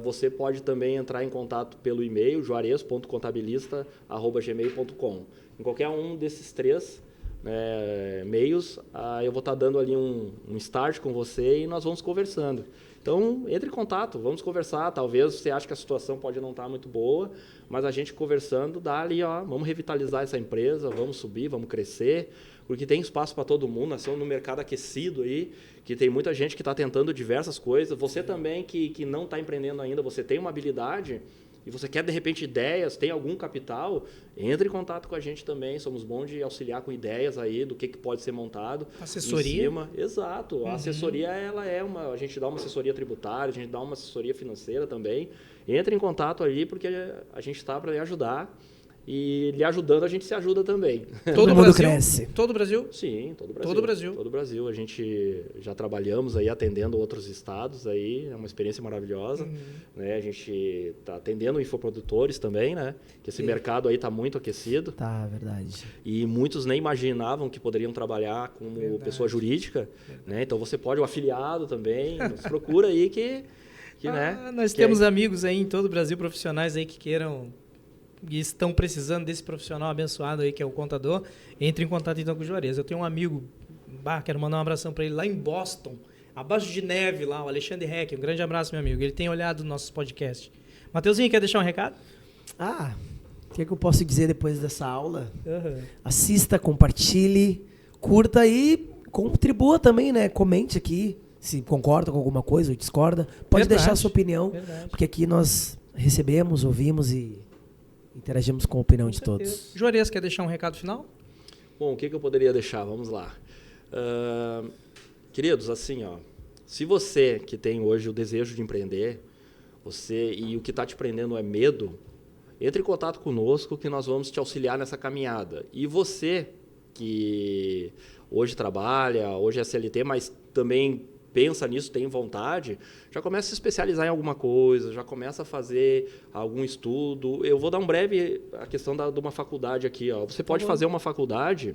Você pode também entrar em contato pelo e-mail juarez.contabilista@gmail.com. Em qualquer um desses três meios, eu vou estar dando ali um start com você e nós vamos conversando. Então, entre em contato, vamos conversar. Talvez você ache que a situação pode não estar muito boa, mas a gente conversando dá ali, ó, vamos revitalizar essa empresa, vamos subir, vamos crescer, porque tem espaço para todo mundo. Nós estamos no mercado aquecido aí, que tem muita gente que está tentando diversas coisas. Você também que não está empreendendo ainda, você tem uma habilidade e você quer, de repente, ideias, tem algum capital, entre em contato com a gente também. Somos bons de auxiliar com ideias aí do que pode ser montado. Assessoria? Em cima. Exato. A assessoria, ela é a gente dá uma assessoria tributária, a gente dá uma assessoria financeira também. Entre em contato ali, porque a gente está para lhe ajudar. E lhe ajudando, a gente se ajuda também. Todo mundo cresce. Todo o Brasil? Sim, todo o Brasil. Todo o Brasil. Todo o Brasil. A gente já trabalhamos aí atendendo outros estados aí, é uma experiência maravilhosa. Né? A gente está atendendo infoprodutores também, né? Que esse mercado aí está muito aquecido. Tá, verdade. E muitos nem imaginavam que poderiam trabalhar como pessoa jurídica. Né? Então você pode, o afiliado também, nos procura aí que né? Nós temos amigos aí em todo o Brasil, profissionais aí que queiram e estão precisando desse profissional abençoado aí, que é o contador. Entre em contato então com o Juarez. Eu tenho um amigo, quero mandar um abração para ele lá em Boston, abaixo de neve lá, o Alexandre Heck. Um grande abraço, meu amigo. Ele tem olhado nossos podcasts. Mateuzinho, quer deixar um recado? O que eu posso dizer depois dessa aula? Assista, compartilhe, curta e contribua também, né? Comente aqui se concorda com alguma coisa ou discorda. Pode deixar a sua opinião, porque aqui nós recebemos, ouvimos e interagimos com a opinião de todos. Juarez, quer deixar um recado final? Bom, o que eu poderia deixar? Vamos lá. Queridos, assim, ó, se você que tem hoje o desejo de empreender, e o que está te prendendo é medo, entre em contato conosco que nós vamos te auxiliar nessa caminhada. E você que hoje trabalha, hoje é CLT, mas também pensa nisso, tem vontade, já começa a se especializar em alguma coisa, já começa a fazer algum estudo. Eu vou dar a questão de uma faculdade aqui. Ó. Você pode fazer uma faculdade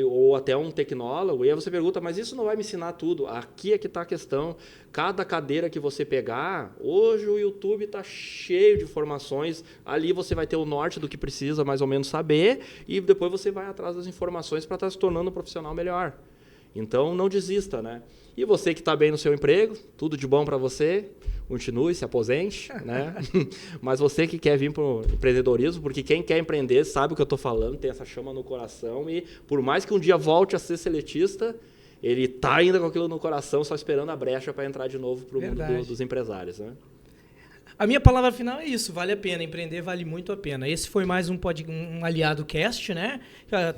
ou até um tecnólogo, e aí você pergunta, mas isso não vai me ensinar tudo? Aqui é que está a questão. Cada cadeira que você pegar, hoje o YouTube está cheio de informações, ali você vai ter o norte do que precisa mais ou menos saber, e depois você vai atrás das informações para estar se tornando um profissional melhor. Então, não desista, né? E você que está bem no seu emprego, tudo de bom para você, continue, se aposente, né? Mas você que quer vir para o empreendedorismo, porque quem quer empreender sabe o que eu estou falando, tem essa chama no coração e por mais que um dia volte a ser seletista, ele está ainda com aquilo no coração, só esperando a brecha para entrar de novo para o mundo dos empresários, né? A minha palavra final é isso, vale a pena, empreender vale muito a pena. Esse foi mais um Aliado Cast, né?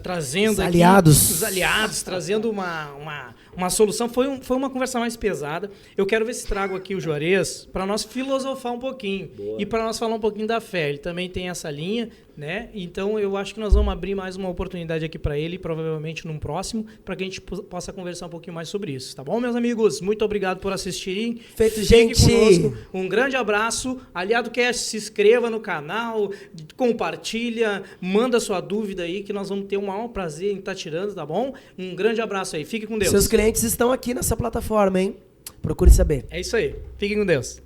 Trazendo os aliados. Os aliados, trazendo uma solução. Foi uma conversa mais pesada. Eu quero ver se trago aqui o Juarez para nós filosofar um pouquinho. Boa. E para nós falar um pouquinho da fé. Ele também tem essa linha, né? Então eu acho que nós vamos abrir mais uma oportunidade aqui para ele, provavelmente num próximo, para que a gente possa conversar um pouquinho mais sobre isso, tá bom, meus amigos? Muito obrigado por assistirem. Feito, Fique gente. conosco. Um grande abraço. Aliado Cast, se inscreva no canal, compartilha, manda sua dúvida aí, que nós vamos ter um maior prazer em estar tirando, tá bom? Um grande abraço aí. Fique com Deus. Seus clientes estão aqui nessa plataforma, hein? Procure saber. É isso aí. Fiquem com Deus.